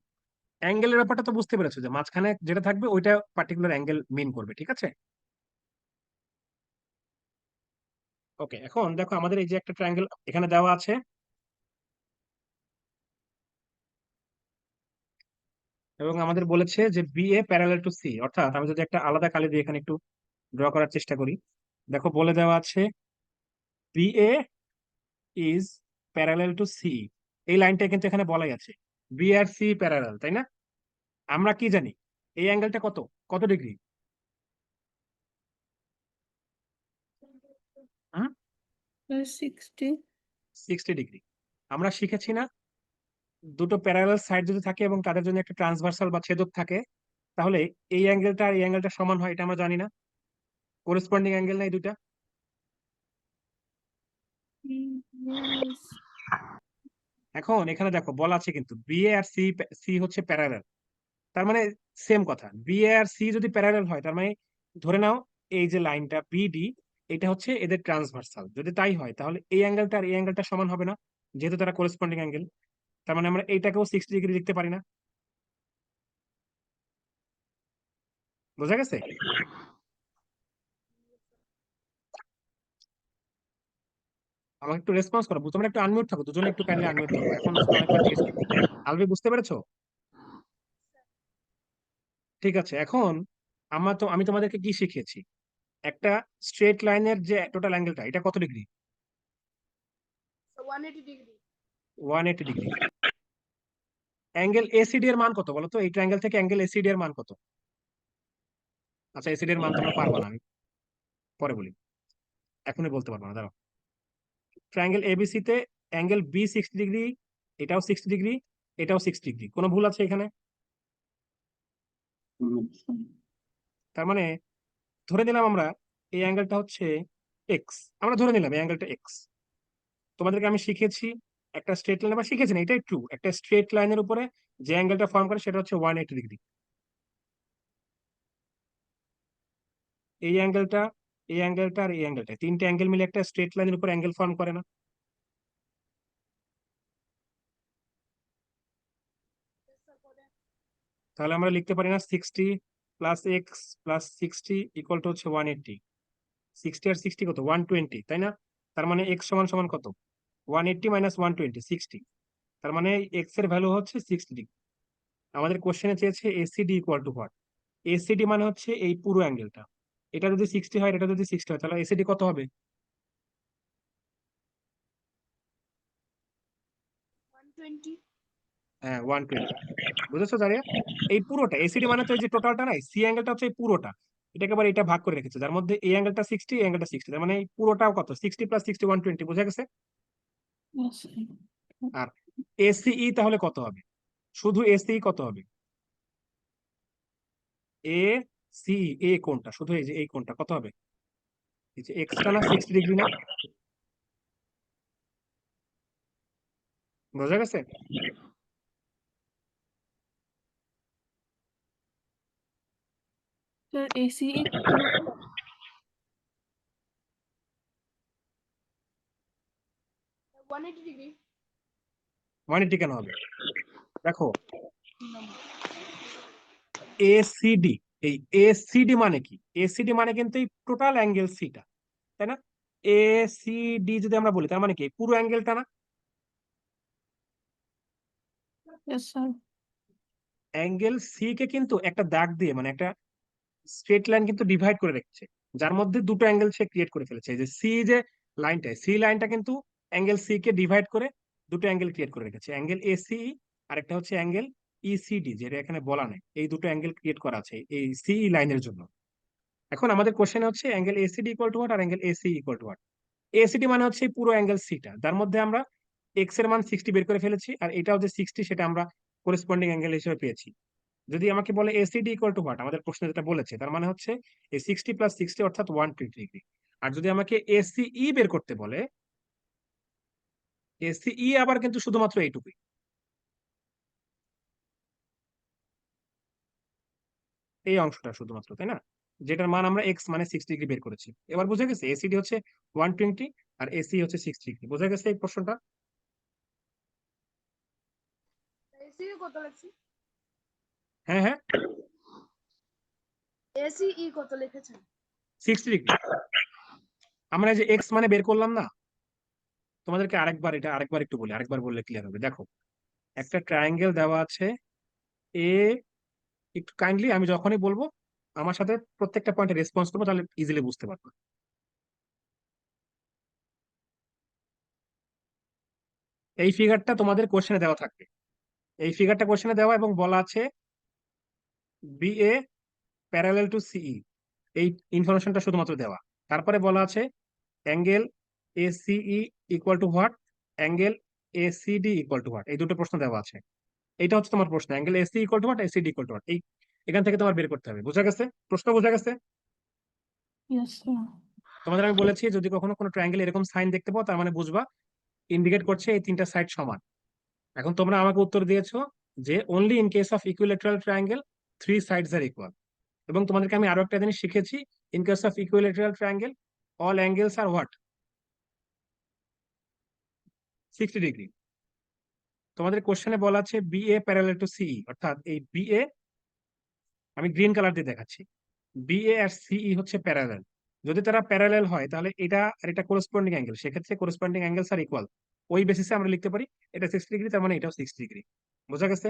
অ্যাঙ্গেলের ব্যাপারটা তো বুঝতে পেরেছো যে মাঝখানে যেটা থাকবে ওইটা পার্টিকুলার অ্যাঙ্গেল মিন করবে। ঠিক আছে, ওকে। এখন দেখো আমাদের এই যে একটা ট্রায়াঙ্গেল এখানে দেওয়া আছে, এবং আমাদের বলেছে যে BA প্যারালাল টু সি, অর্থাৎ আমি যদি একটা আলাদা কালি দিয়ে এখানে একটু ড্র করার চেষ্টা করি, দেখো বলে দেওয়া আছে BA is parallel to C. এই লাইনটা কিন্তু এখানে বলাই আছে বি আর সি প্যারালাল, তাই না? আমরা কি জানি এই অ্যাঙ্গেলটা কত, কত ডিগ্রি?
60.
60 ডিগ্রি। আমরা শিখেছি না, দুটো প্যারালাল সাইড যদি থাকে এবং তাদের জন্য একটা ট্রান্সভার্সাল বা ছেদক থাকে, তাহলে এই অ্যাঙ্গেলটা আর এই অ্যাঙ্গেলটা সমান হয়, এটা আমরা জানি না? করেসপন্ডিং অ্যাঙ্গেল না এই দুটা?
Yes.
এখন এখানে দেখো বলা আছে কিন্তু বিএ আর সি, সি হচ্ছে প্যারালাল, তার মানে সেম কথা, বিএ আর সি যদি প্যারালাল হয় তার মানে ধরে নাও এই যে লাইনটা BD, এটা হচ্ছে এদের ট্রান্সভার্সাল। যদি তাই হয় তাহলে এই অ্যাঙ্গেলটা আর এই অ্যাঙ্গেলটা সমান হবে না, যেহেতু তারা করেসপন্ডিং অ্যাঙ্গেল। তার মানে আমরা এইটাকেও 60 ডিগ্রি লিখতে পারি না। বোঝা গেছে? আমাকে একটু রেসপন্স করো, তোমরা একটু আনমিউট থাকো, দুজনে একটু কাইন্ডলি আনমিউট থাকো, এখন আসলে অনেকবার জিজ্ঞেস করবো। আলবি বুঝতে পেরেছো? ঠিক আছে, এখন আমি তোমাদেরকে কি শিখিয়েছি, একটা স্ট্রেট লাইনের যে টোটাল অ্যাঙ্গেলটা এটা কত degree?
180 degree.
180 degree. Angle ACD এর মান কত বলো তো? এই ট্রায়াঙ্গেল থেকে অ্যাঙ্গেল ACD এর মান কত? আচ্ছা, ACD এর মান তোমরা পারবা না, আমি পরে বলি, এখনই বলতে পারবো না, দাঁড়াও। ট্রায়াঙ্গেল ABC তে অ্যাঙ্গেল বি 60 ডিগ্রি, এটাও 60 ডিগ্রি, এটাও 60 ডিগ্রি। কোনো ভুল আছে এখানে?
আচ্ছা
তার মানে ধরে নিলাম আমরা এই অ্যাঙ্গেলটা হচ্ছে এক্স, আমরা ধরে নিলাম এই অ্যাঙ্গেলটা এক্স। তোমাদেরকে আমি শিখেছি একটা স্ট্রেট লাইন, বা শিখেছি না, এটাই ট্রু, একটা স্ট্রেট লাইনের উপরে যে অ্যাঙ্গেলটা ফর্ম করে সেটা হচ্ছে 180 ডিগ্রি। এই অ্যাঙ্গেলটা, এই অ্যাঙ্গেলটা আর এই অ্যাঙ্গেলটা, তিনটে অ্যাঙ্গেল মিলে একটা স্ট্রেট লাইনের উপর অ্যাঙ্গেল ফর্ম করে না? তাহলে আমরা লিখতে পারি না 60 + x + 60 = হচ্ছে 180? 60 আর 60 কত? 120, তাই না? তার মানে x সমান সমান কত? 180 - 120, 60। তার মানে এক্স এর ভ্যালু হচ্ছে 60 ডিগ্রি। আমাদের কোশ্চেনে চেয়েছে ACD equal to what. ACD মানে হচ্ছে এই পুরো অ্যাঙ্গেলটা, এটা যদি 60 হয়, এটা যদি 60 হয়, তাহলে এসিডি কত হবে?
120।
হ্যাঁ, 120। বুঝেছো দাঁড়িয়ে? এই পুরোটা এসিডি মানে তো এই যে টোটালটা নাই, সি অ্যাঙ্গেলটা হচ্ছে এই পুরোটা, এটাকে আবার এটা ভাগ করে রেখেছে, যার মধ্যে এই অ্যাঙ্গেলটা 60, এই অ্যাঙ্গেলটা 60, তার মানে এই পুরোটাও কত? 60 + 60 120, বুঝা গেছে?
আচ্ছা
আর এসিই তাহলে কত হবে? শুধু এসিই কত হবে? এ সি, এ কোনটা, শুধু এই যে এই কোনটা কত হবে? এই যে এক্সটা না 60 ডিগ্রি না? বোঝা গেছে?
Sir AC
180 degree.
180 কেন হবে? দেখো এসিডি, এই এসিডি মানে কি? এসিডি মানে কিন্তু এই টোটাল অ্যাঙ্গেল সিটা, তাই না? এসিডি যদি আমরা বলি তার মানে কি এই পুরো অ্যাঙ্গেলটা না?
Yes sir
angle C K কিন্তু একটা দাগ দিয়ে, মানে একটা স্ট্রেট লাইন কিন্তু ডিভাইড করে রেখেছে, যার মধ্যে দুটো অ্যাঙ্গেল সে ক্রিয়েট করে ফেলেছে। এই যে সি, যে লাইনটা, সি লাইনটা কিন্তু অ্যাঙ্গেল সি কে ডিভাইড করে দুটো অ্যাঙ্গেল ক্রিয়েট করে রেখেছে, অ্যাঙ্গেল এসিই আর একটা হচ্ছে অ্যাঙ্গেল ইসিডি, যেটা এখানে বলা নেই। এই দুটো অ্যাঙ্গেল ক্রিয়েট করা আছে এই সিই লাইনের জন্য। এখন আমাদের কোশ্চেন হচ্ছে angle ACD equal to what are angle AC equal to what. ACD মানে হচ্ছে এই পুরো অ্যাঙ্গেল সিটা, যার মধ্যে আমরা এক্স এর মান 60 বের করে ফেলেছি, আর এটাও যে 60 সেটা আমরা করেসপন্ডিং অ্যাঙ্গেল হিসেবে পেয়েছি। যদি আমাকে বলে এসিডি ইকুয়াল টু হোয়াট, আমাদের প্রশ্নে যেটা বলেছে তার মানে হচ্ছে এই 60 + 60 অর্থাৎ 120 ডিগ্রি। আর যদি আমাকে এসিই বের করতে বলে, এসিই আবার কিন্তু শুধুমাত্র এইটুকুই, এই অংশটা শুধুমাত্র, তাই না? যেটার মান আমরা এক্স মানে 60 ডিগ্রি বের করেছি। এবার বুঝে গেছে এসিডি হচ্ছে 120 আর এসি হচ্ছে 60 ডিগ্রি। বুঝে গেছে এই প্রশ্নটা?
এসি কত লিখছি?
হ্যাঁ হ্যাঁ,
এসি কত লিখেছেন?
60 ডিগ্রি। আমরা এই যে এক্স মানে বের করলাম না, তোমাদেরকে আরেকবার এটা আরেকবার একটু বলি, আরেকবার বললে ক্লিয়ার হবে। দেখো একটা ট্রায়াঙ্গেল দেওয়া আছে এ, একটু কাইন্ডলি আমি যখনই বলবো আমার সাথে প্রত্যেকটা পয়েন্টে রেসপন্স করবো, তাহলে ইজিলি বুঝতে পারবো। এই ফিগারটা তোমাদের কোশ্চেনে দেওয়া থাকবে, এই ফিগারটা কোশ্চেনে দেওয়া এবং বলা আছে বি এ প্যারালাল টু সিই, এই ইনফরমেশনটা শুধুমাত্র দেওয়া। তারপরে বলা আছে angle এসিই equal to what, angle ACD equal to what, এই দুটো প্রশ্ন দেওয়া আছে। এইটা হচ্ছে তোমার প্রশ্ন, angle AC equal to what, ACD equal to what, এই এখান থেকে তোমার বের করতে হবে। বুঝা গেছে? প্রশ্ন বোঝা গেছে?
ইয়েস স্যার
তোমাদের আমি বলেছি যদি কখনো কোনো ট্রায়াঙ্গেল এরকম সাইন দেখতে পাও তার মানে বুঝবা ইন্ডিকেট করছে এই তিনটা সাইড সমান। এখন তোমরা আমাকে উত্তর দিয়েছো যে only in case of equilateral triangle 3 sides are equal. এবং তোমাদেরকে আমি আরো একটা জিনিস শিখেছি, in case of equilateral triangle all angles are what, 60 degree. তোমাদের কোশ্চেনে বলা আছে বি এ প্যারালাল টু সিই, অর্থাৎ এই বি এ, আমি গ্রিন কালার দিয়ে দেখাচ্ছি, বি এ আর সিই হচ্ছে প্যারালাল। যদি তারা প্যারালাল হয় তাহলে এটা আর এটা কোরেসপন্ডিং অ্যাঙ্গেল, সেক্ষেত্রে কোরেসপন্ডিং অ্যাঙ্গেলস আর ইকুয়াল। ওই বেসিসে আমরা লিখতে পারি এটা 60 ডিগ্রি, তার মানে এটাও 60 ডিগ্রি। বোঝা গেছে?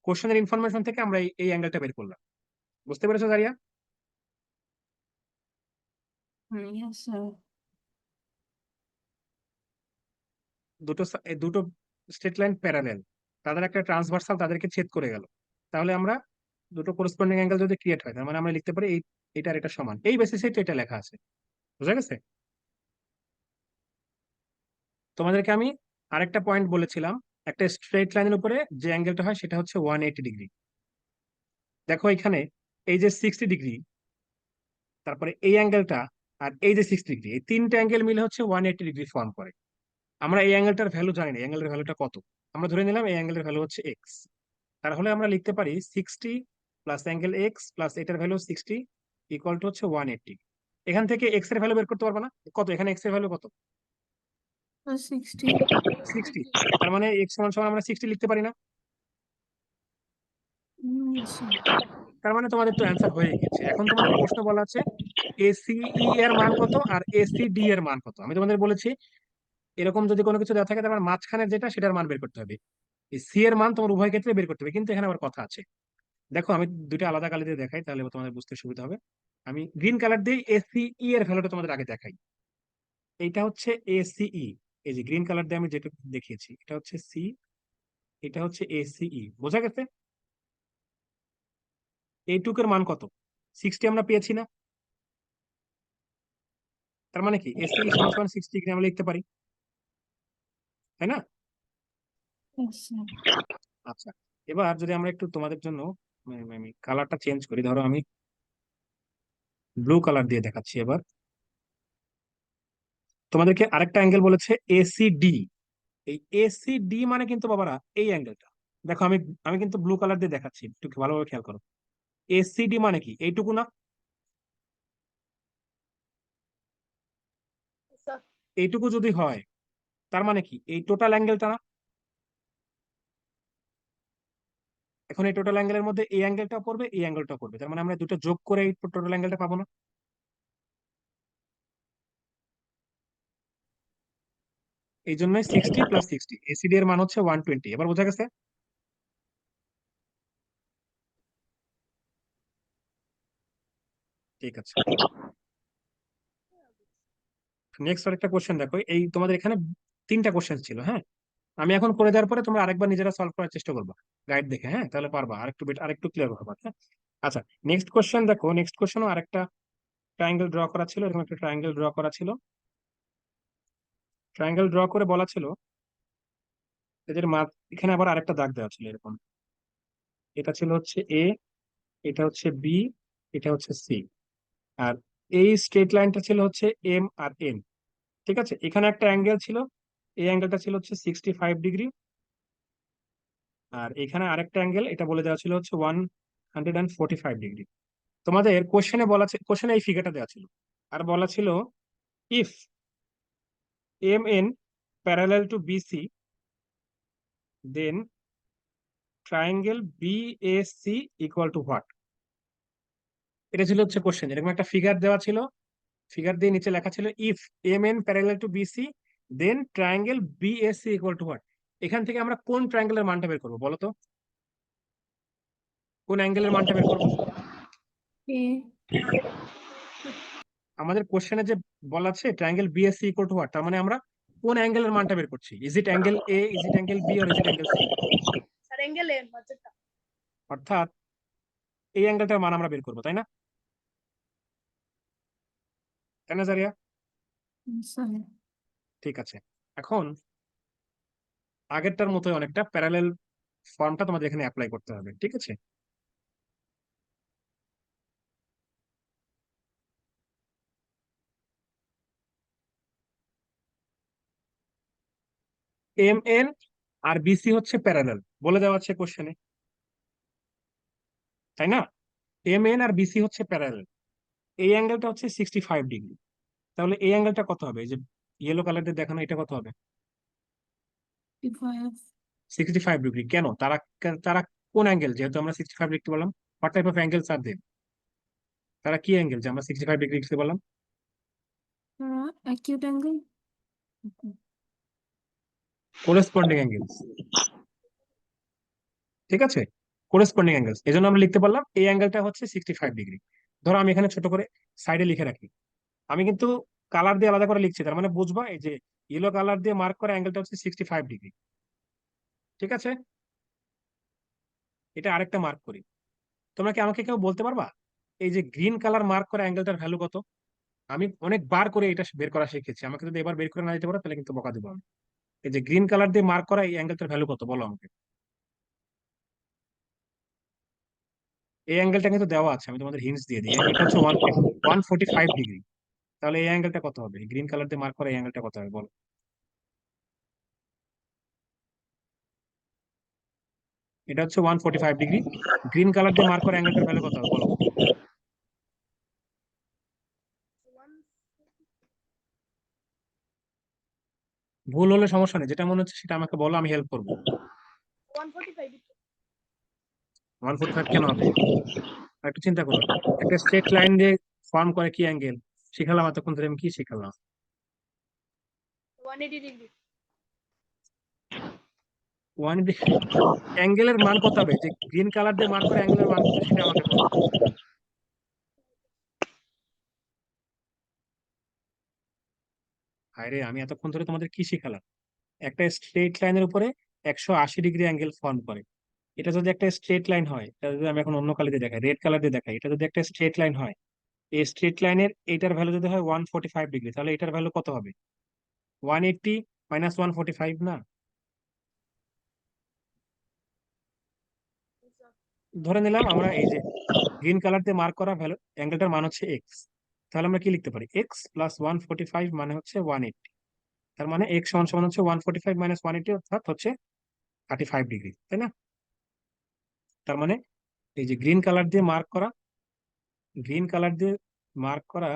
কোশ্চেনের ইনফরমেশন থেকে আমরা এই অ্যাঙ্গেলটা বের করলাম। বুঝতে পেরেছো দাঁড়িয়া?
ইয়েস স্যার
দুটো স্ট্রেট লাইন প্যারালাল, তাদের একটা ট্রান্সভার্সাল তাদেরকে ছেদ করে গেল, তাহলে আমরা দুটো করেসপন্ডিং অ্যাঙ্গেল যদি ক্রিয়েট হয় তার মানে আমরা লিখতে পারি এই এটার এটা সমান, এই বেসিসে তো এটা লেখা আছে। বুঝা গেছে? তোমাদেরকে আমি আরেকটা পয়েন্ট বলেছিলাম, একটা স্ট্রেট লাইনের উপরে যে অ্যাঙ্গেলটা হয় সেটা হচ্ছে 180 ডিগ্রি। দেখো এখানে এই যে 60 ডিগ্রি, তারপরে এই অ্যাঙ্গেলটা, আর এই যে 60 ডিগ্রি, এই তিনটা অ্যাঙ্গেল মিলে হচ্ছে 180 ডিগ্রি ফর্ম করে। আমরা এই অ্যাঙ্গেলটার ভ্যালু জানি না, অ্যাঙ্গেলের ভ্যালুটা কত। আমরা ধরে নিলাম এই অ্যাঙ্গেলের ভ্যালু হচ্ছে এক্স, তাহলে আমরা লিখতে পারি 60 প্লাস অ্যাঙ্গেল এক্স প্লাস এটার ভ্যালু 60 ইকুয়াল টু হচ্ছে 180। এখান থেকে এক্স এর ভ্যালু বের করতে পারবো না? কত এখানে এক্স এর ভ্যালু কত?
60.
60। তার মানে এক্স সমান সমান আমরা 60 লিখতে পারি না?
Yes, sir.
তার মানে তোমাদের তো অ্যান্সার হয়ে গেছে। এখন তোমাদের প্রশ্ন বলা আছে এসিই এর মান কত আর এসিডি এর মান কত। আমি তোমাদের বলেছি এরকম যদি কোনো কিছু দেওয়া থাকে তার মানে মাঝখানের যেটা সেটার মান বের করতে হবে। এই সি এর মান তোমার উভয় ক্ষেত্রে বের করতে হবে, কিন্তু এখানে আবার কথা আছে। দেখো আমি দুটো আলাদা কালি দিয়ে দেখাই, তাহলে তোমাদের বুঝতে সুবিধা হবে। আমি গ্রিন কালার দিয়ে এসিই এর ভ্যালুটা তোমাদের আগে দেখাই। এইটা হচ্ছে এসিই, এই যে গ্রিন কালার দিয়ে আমি যেটা দেখিয়েছি এটা হচ্ছে সি, এটা হচ্ছে এসিই। বোঝা গেছে? এইটুকের মান কত? 60 আমরা পেয়েছি না? তার মানে কি এসিই সমান সমান 60 ডিগ্রি আমরা লিখতে পারি, তাই না?
Yes, sir.
আচ্ছা, এবার যদি আমরা একটু তোমাদের জন্য আমি কালারটা চেঞ্জ করি, ধরো আমি ব্লু কালার দিয়ে দেখাচ্ছি এবার। তোমাদেরকে আরেকটা অ্যাঙ্গেল বলেছে এসিডি। এই এসিডি মানে কিন্তু বাবারা এই অ্যাঙ্গেলটা। দেখো আমি আমি কিন্তু ব্লু কালার দিয়ে দেখাচ্ছি, একটু ভালোভাবে খেয়াল করো। এসিডি মানে কি এইটুকু না?
স্যার
এইটুকু যদি হয় তার মানে কি এই টোটাল অ্যাঙ্গেলটা না? এখন এই টোটাল অ্যাঙ্গেলের মধ্যে এই অ্যাঙ্গেলটা পড়বে, এই অ্যাঙ্গেলটা পড়বে, তার মানে আমরা দুটো যোগ করে এই টোটাল অ্যাঙ্গেলটা পাবো না? এই জন্যই 60 + 60, এসিডি এর মান হচ্ছে 120। এবার বোঝা গেছে? ঠিক আছে, নেক্সট আরেকটা কোশ্চেন দেখো। এই তোমাদের এখানে তিনটা কোশ্চেন ছিল, হ্যাঁ? আমি এখন করে দেওয়ার পরে তোমরা আরেকবার নিজেরা সলভ করার চেষ্টা করবা গাইড দেখে, হ্যাঁ? তাহলে পারবা, আরেকটু ক্লিয়ার হবে, হ্যাঁ? আচ্ছা, নেক্সট কোশ্চেন দেখো। নেক্সট কোশ্চেনও আরেকটা ট্রায়াঙ্গেল ড্র করা ছিল, এরকম একটা ট্রায়াঙ্গেল ড্র করা ছিল। ট্রায়াঙ্গেল ড্র করে বলা ছিল এদের এখানে আবার আরেকটা দাগ দেওয়া ছিল এরকম। এটা ছিল হচ্ছে এ, এটা হচ্ছে বি, এটা হচ্ছে সি, আর এই স্ট্রেট লাইনটা ছিল হচ্ছে এম আর এন। ঠিক আছে, এখানে একটা অ্যাঙ্গেল ছিল, এই অ্যাঙ্গেলটা ছিল হচ্ছে 65 ডিগ্রি, আর এখানে আরেকটা অ্যাঙ্গেল এটা বলে দেওয়া ছিল হচ্ছে 145 ডিগ্রি। তোমাদের কোশ্চেনে বলা কোশ্চেনে এই ফিগারটা দেওয়া ছিল, আর বলা ছিল if M N parallel to BC then triangle BAC equal to what. এটা ছিল হচ্ছে কোশ্চেন, এরকম একটা ফিগার দেওয়া ছিল, ফিগার দিয়ে নিচে লেখা ছিল if M N parallel to BC then triangle BAC equal to what. এখান থেকে আমরা কোন ট্রায়াঙ্গেলের মানটা বের করবো বলো তো? কোন অ্যাঙ্গেলের মানটা বের করবো?
A.
আমাদের কোশ্চেনে যে বলা আছে triangle BSC equal to what, তার মানে আমরা কোন অ্যাঙ্গেলের মানটা বের করছি? Is it angle A, is it angle B, or is it angle C?
Sir angle এর বাজেটটা।
অর্থাৎ এই অ্যাঙ্গেলটার মান আমরা বের করবো, তাই না? তাই না জারিয়া?
Yes, sir.
ঠিক আছে, এখন আগেরটার মতোই অনেকটা প্যারালেল ফর্মটা তোমাদের এখানে অ্যাপ্লাই করতে হবে, ঠিক আছে? এম এন আর বিসি হচ্ছে প্যারালেল বলে দেওয়া আছে কোশ্চেনে, তাই না? এম এন আর বিসি হচ্ছে প্যারালেল, এই অ্যাঙ্গেলটা হচ্ছে 65 ডিগ্রি। তাহলে এই অ্যাঙ্গেলটা কত হবে? এই যে ইয়েলো কালার দিয়ে দেখানো, এটা কত হবে?
55.
65 ডিগ্রি। কেন? তারা তারা কোন অ্যাঙ্গেল? যেহেতু আমরা 65 লিখতে বললাম, হোয়াট টাইপ অফ অ্যাঙ্গেলস আর দে? তারা কি অ্যাঙ্গেল যে আমরা 65 ডিগ্রি লিখতে বললাম?
Acute angle. Okay.
Corresponding angles, ঠিক আছে? কোরেসপন্ডিং অ্যাঙ্গেলস, এই জন্য আমরা লিখতে পারলাম এই অ্যাঙ্গেলটা হচ্ছে 65 ডিগ্রি। ধরো আমি এখানে ছোট করে সাইডে লিখে রাখি, আমি কিন্তু কালার দিয়ে আলাদা করে লিখছি, তার মানে বুঝবা এই যে ইয়েলো কালার দিয়ে মার্ক করা অ্যাঙ্গেলটা হচ্ছে 65 ডিগ্রি, ঠিক আছে? এটা আরেকটা মার্ক করি। তোমরা কি আমাকে কেউ বলতে পারবা এই যে গ্রিন কালার মার্ক করা অ্যাঙ্গেলটার ভ্যালু কত? আমি অনেকবার করে এটা বের করা শিখেছি, আমাকে যদি এবার বের করে না দিতে পারো তাহলে কিন্তু বকা দেবো আমি। এই যে গ্রিন কালার দিয়ে মার্ক করা এই অ্যাঙ্গেলটার ভ্যালু কত বলো আমাকে। এই অ্যাঙ্গেলটা কিন্তু দেওয়া আছে, আমি তোমাদের হিন্টস দিয়ে দিই। এটা হচ্ছে 145 ডিগ্রি। তাহলে এই অ্যাঙ্গেলটা কত হবে, গ্রিন কালার দিয়ে মার্ক করা এই অ্যাঙ্গেলটা কত হবে বলো। এটা হচ্ছে 145 ডিগ্রি। গ্রিন কালার দিয়ে মার্ক করা অ্যাঙ্গেলটার ভ্যালু কত হবে বলো। ভুল হলে সমস্যা নেই, যেটা মনে হচ্ছে সেটা আমাকে বলো, আমি হেল্প করবো।
145।
145 কেন হবে, আর একটু চিন্তা করো। একটা স্ট্রেট লাইন দিয়ে ফর্ম করে কি অ্যাঙ্গেল শিখালাম এতক্ষণ ধরে, আমি কি শিখালাম।
180 ডিগ্রি।
180 অ্যাঙ্গেলের মান কত হবে, যে গ্রিন কালার দিয়ে মার্ক করে অ্যাঙ্গেলের মান কত সেটা আমাকে বলো। আরে আমি এতক্ষণ ধরে তোমাদের কি শিখালাম, একটা স্ট্রেট লাইনের উপরে 180 ডিগ্রি অ্যাঙ্গেল ফর্ম করে। এটা যদি একটা স্ট্রেট লাইন হয়, এটা যদি আমি এখন অন্য কালার দিয়ে দেখাই, রেড কালার দিয়ে দেখাই, এটা যদি একটা স্ট্রেট লাইন হয়, এই স্ট্রেট লাইনের এইটার ভ্যালু যদি হয় 145 ডিগ্রি, তাহলে এটার ভ্যালু কত হবে, 180 মাইনাস 145 না। ধরে নিলাম আমরা এই যে গ্রিন কালার দিয়ে মার্ক করা ভ্যালু অ্যাঙ্গেলটার মান হচ্ছে এক্স, তাহলে আমরা কি লিখতে পারি, এক্স প্লাস 145 মানে হচ্ছে 180। তার মানে এক্স সমান সমান হচ্ছে 145 মাইনাস 180, অর্থাৎ হচ্ছে 35 ডিগ্রি, তাই না। তার মানে এই যে গ্রিন কালার দিয়ে মার্ক করা, গ্রিন কালার দিয়ে মার্ক করা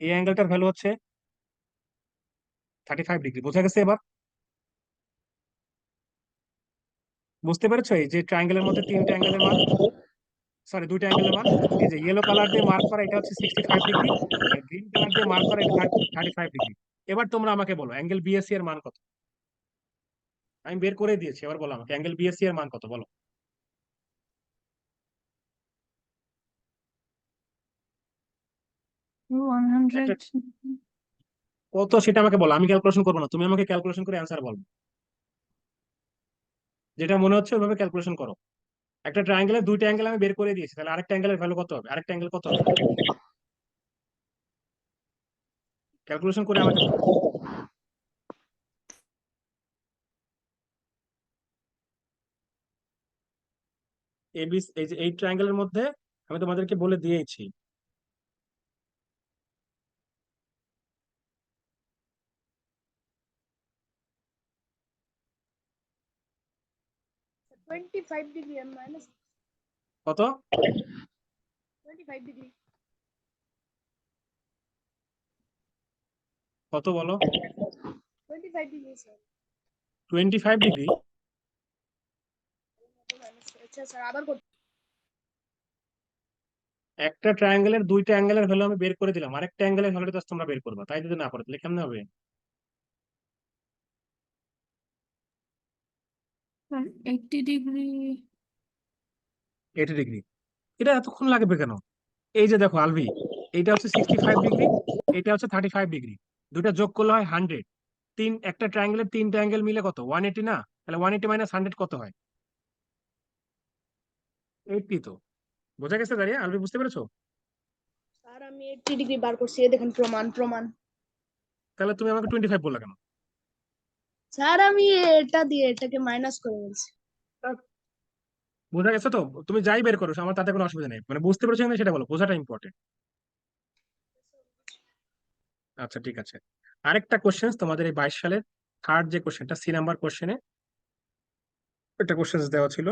এই অ্যাঙ্গেলটার ভ্যালু হচ্ছে 35 ডিগ্রি। বোঝা গেছে এবার, বুঝতে পেরেছো এই যে ট্রায়াঙ্গেলের মধ্যে তিনটা অ্যাঙ্গেলের মান, সরি দুইটা অ্যাঙ্গেলের মান। এই যে ইয়েলো কালার দিয়ে মার্ক করা এটা হচ্ছে 65 ডিগ্রি, আর গ্রিন কালার দিয়ে মার্ক করা এটা 35 ডিগ্রি। এবার তোমরা আমাকে বলো অ্যাঙ্গেল বিএসসি এর মান কত। আমি বের করে দিয়েছি, এবার বলো আমাকে অ্যাঙ্গেল বিএসসি এর মান কত বলো।
100
কত সেটা আমাকে বলো, আমি ক্যালকুলেশন করবো না, তুমি আমাকে ক্যালকুলেশন করে অ্যান্সার বলবো। যেটা মনে হচ্ছে ওইভাবে ক্যালকুলেশন করো। একটা ট্রায়াঙ্গেলের দুইটা অ্যাঙ্গেল আমি বের করে দিয়েছি, তাহলে আরেকটা অ্যাঙ্গেলের ভ্যালু কত হবে, আরেকটা অ্যাঙ্গেল কত হবে, ক্যালকুলেশন করে আমাকে বলো। এবি এই যে এই ট্রায়াঙ্গেলের মধ্যে আমি তোমাদেরকে বলে দিয়েছি।
25 ডিগ্রি and minus
কত
25 ডিগ্রি।
কত বলো,
25 ডিগ্রি স্যার।
25 ডিগ্রি।
আচ্ছা স্যার, আবার কত?
একটা ট্রায়াঙ্গেলের দুইটা অ্যাঙ্গেলের ভ্যালু আমি বের করে দিলাম, আরেকটা অ্যাঙ্গেলের ভ্যালুটা জাস্ট তোমরা বের করবা, তাই যদি না পারো তাহলে কেমনে হবে।
80 ডিগ্রি।
80 ডিগ্রি, এটা এতক্ষণ লাগবে কেন। এই যে দেখো আলভি, এইটা হচ্ছে 65 ডিগ্রি, এটা হচ্ছে 35 ডিগ্রি, দুইটা যোগ করলে হয় 100। একটা ট্রায়াঙ্গেলের তিনটা অ্যাঙ্গেল মিলে কত, 180 না। তাহলে 180 মাইনাস 100 কত হয়, 80 তো। বোঝা গেছে দাঁড়িয়ে আলভি, বুঝতে পেরেছো।
স্যার আমি 80 ডিগ্রি বার করছি, এই দেখেন প্রমাণ প্রমাণ।
তাহলে তুমি আমাকে 25 বললা কেন।
স্যার আমি এটা দিয়ে এটাকে মাইনাস করে বলছি।
বোঝা গেছে তো, তুমি যাই বের করো আমার তাতে কোনো অসুবিধা নেই, মানে বুঝতে পেরেছো কিনা সেটা বলো, বোঝাটা ইম্পর্টেন্ট। আচ্ছা ঠিক আছে, আরেকটা কোশ্চেন তোমাদের এই 22 সালের থার্ড যে কোশ্চেনটা, সি নাম্বার কোশ্চেনে একটা কোশ্চেন দেওয়া ছিল।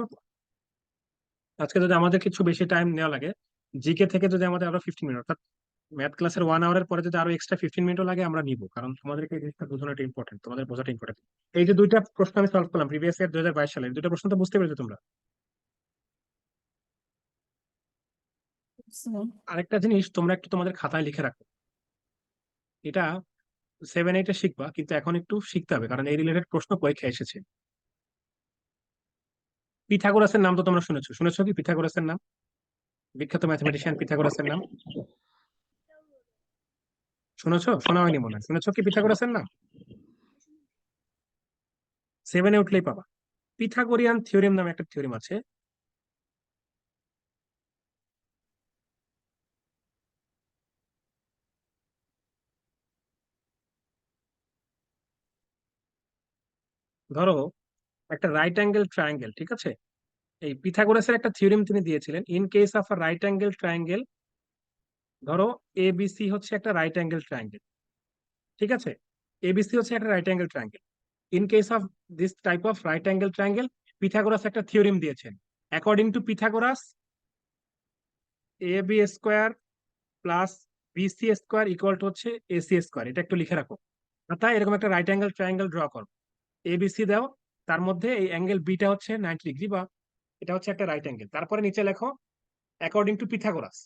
আজকে যদি আমাদের কিছু বেশি টাইম নেওয়া লাগে, জিকে থেকে যদি আমাদের আরো 15 মিনিট, অর্থাৎ ম্যাথ ক্লাসের 1 আওয়ারের পরে যদি আরো এক্সট্রা 15 মিনিটও লাগে আমরা নিবো, কারণ তোমাদেরকে এই জিনিসটা বোঝানোটা ইম্পর্টেন্ট, তোমাদের বোঝাটা ইম্পর্টেন্ট। এই যে দুইটা প্রশ্ন আমি সলভ করলাম প্রিভিয়াস ইয়ার 2022 সালের, দুইটা প্রশ্ন তো বুঝতে পেরেছো তোমরা।
স্যার
আরেকটা জিনিস তোমরা একটু তোমাদের খাতায় লিখে রাখো, এটা 7-8-এ শিখবা, কিন্তু এখন একটু শিখতে হবে কারণ এই রিলেটেড প্রশ্ন পরীক্ষা এসেছে। পিথাগোরাসের নাম তো তোমরা শুনেছো, শুনেছো কি পিথাগোরাসের নাম, বিখ্যাত ম্যাথমেটিশিয়ান পিথাগোরাসের নাম শুনেছো, শোনা হয়নি মনে হয়, শুনেছো কি পিথাগোরাসের নাম, 7-এ উঠলেই পাবা। পিথাগোরিয়ান থিওরেম নামে একটা থিওরেম আছে, ধরো একটা রাইট অ্যাঙ্গেল ট্রায়াঙ্গেল, ঠিক আছে? এই পিথাগোরাসের একটা থিওরেম তিনি দিয়েছিলেন, in case of a right angle triangle, ধরো এবিসি হচ্ছে একটা রাইট অ্যাঙ্গেল ট্রায়াঙ্গেল, ঠিক আছে? এবিসি হচ্ছে একটা right angle triangle. In case of this type of right angle triangle, Pythagoras একটা থিওরেম দিয়েছেন। According to Pythagoras, A B square plus BC square equal to হচ্ছে এসি স্কোয়ার। এটা একটু লিখে রাখো। অর্থাৎ এরকম একটা রাইট অ্যাঙ্গেল ট্রায়াঙ্গেল ড্র করো, এবিসি দাও, তার মধ্যে এই অ্যাঙ্গেল বিটা হচ্ছে 90 ডিগ্রি, বা এটা হচ্ছে একটা রাইট অ্যাঙ্গেল। তারপরে নিচে লেখো অ্যাকর্ডিং টু পিথাগোরাস,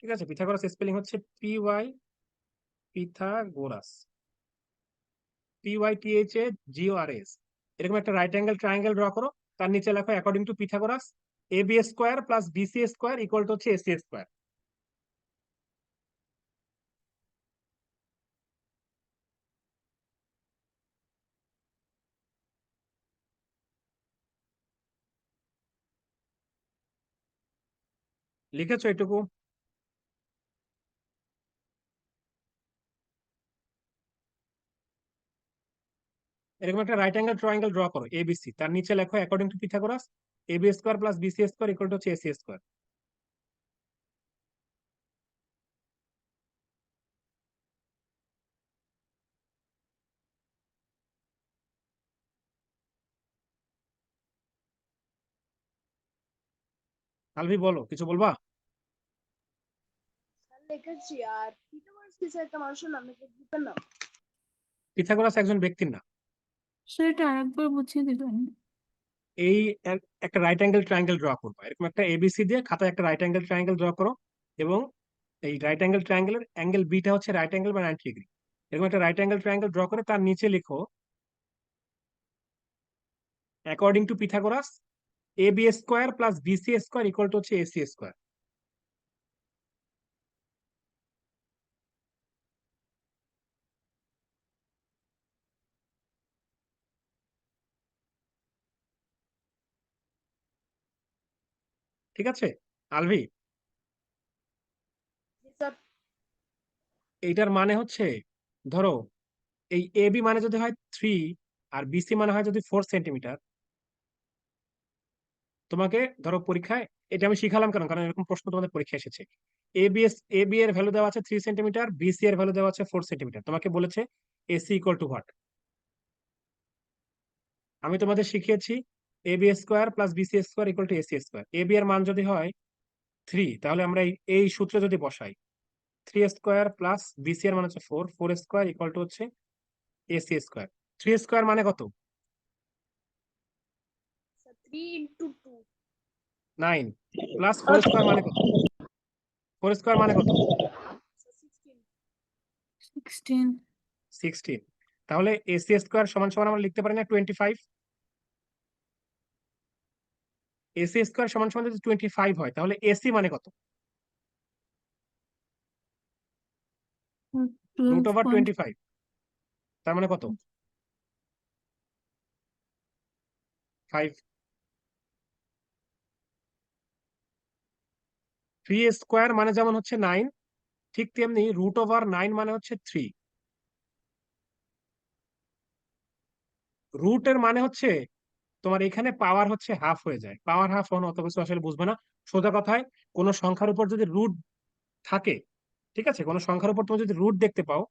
ঠিক আছে? পিথাগোরাস স্পেলিং হচ্ছে P Y, Pythagoras, P Y T H A G O R S. এরকম একটা রাইট অ্যাঙ্গেল ট্রায়াঙ্গেল ড্র করো, তার নিচে লেখো according to Pythagoras, A B square plus BC square equal to হচ্ছে এসি স্কোয়ার। লিখেছো এটুকু? এরকম একটা রাইট অ্যাঙ্গেল ট্রায়াঙ্গেল ড্র করো এবিসি, তার নিচে লেখো according to Pythagoras, A B square plus BC square equal to হচ্ছে এসি স্কোয়ার। আলভি বলো, কিছু বলবা?
স্যার লিখেছি। আর পিথাগোরাস কিছু একটা মানুষের নাম নাকি গ্রুপের নাম?
পিথাগোরাস একজন ব্যক্তির নাম।
সেটা আরেকবার বুঝিয়ে দিবেন।
এই একটা রাইট অ্যাঙ্গেল ট্রায়াঙ্গেল ড্র করবো, এরকম একটা এবিসি দিয়ে খাতায় একটা রাইট অ্যাঙ্গেল ট্রায়াঙ্গেল ড্র করো, এবং এই রাইট অ্যাঙ্গেল ট্রায়াঙ্গেলের অ্যাঙ্গেল বিটা হচ্ছে রাইট অ্যাঙ্গেল বা 90 ডিগ্রি। এরকম একটা রাইট অ্যাঙ্গেল ট্রায়াঙ্গেল ড্র করে তার নিচে লিখো according to Pythagoras, A B square plus BC square equal to হচ্ছে এসি স্কোয়ার। ঠিক আছে আলভি?
জি স্যার।
এইটার মানে হচ্ছে, ধরো এই এ বি মানে যদি হয় 3 আর বিসি মানে হয় যদি 4 সেন্টিমিটার, তোমাকে ধরো পরীক্ষায় এটা আমি শিখালাম কেন, কারণ এরকম প্রশ্ন তোমাদের পরীক্ষা এসেছে। এ বি এর ভ্যালু দেওয়া আছে 3 সেন্টিমিটার, বিসি এর ভ্যালু দেওয়া আছে 4 সেন্টিমিটার, তোমাকে বলেছে এসি ইকুয়াল টু হোয়াট। আমি তোমাদের শিখিয়েছি A B square plus BC square equal to AC square. A B এর মান যদি হয় 3, তাহলে আমরা এই সূত্রে যদি বসাই, 3 স্কোয়ার প্লাস বিসি এর মান হচ্ছে 4, 4 স্কোয়ার ইকুয়াল টু হচ্ছে এসি স্কোয়ার। 3 স্কোয়ার মানে কত?
স্যার 3 × 2।
9 প্লাস 4 স্কোয়ার মানে কত? 4 স্কোয়ার মানে কত?
স্যার 16।
16।
16। তাহলে এসি স্কোয়ার সমান সমান আমরা লিখতে পারি না 25? এসি স্কোয়ার সমান সমান যদি 25 হয়, তাহলে এসি মানে কত? Root over
12.
25, তার মানে কত? 5। 3 স্কোয়ার মানে যেমন হচ্ছে 9, ঠিক তেমনি রুট ওভার 9 মানে হচ্ছে 3। রুটের মানে হচ্ছে তোমার এখানে পাওয়ার হচ্ছে হাফ হয়ে যায়। পাওয়ার হাফ হন অত কিছু আসলে বুঝবে না। সোজা কথায় কোনো সংখ্যার উপর যদি রুট থাকে, ঠিক আছে, কোনো সংখ্যার উপর তুমি যদি রুট দেখতে পাও,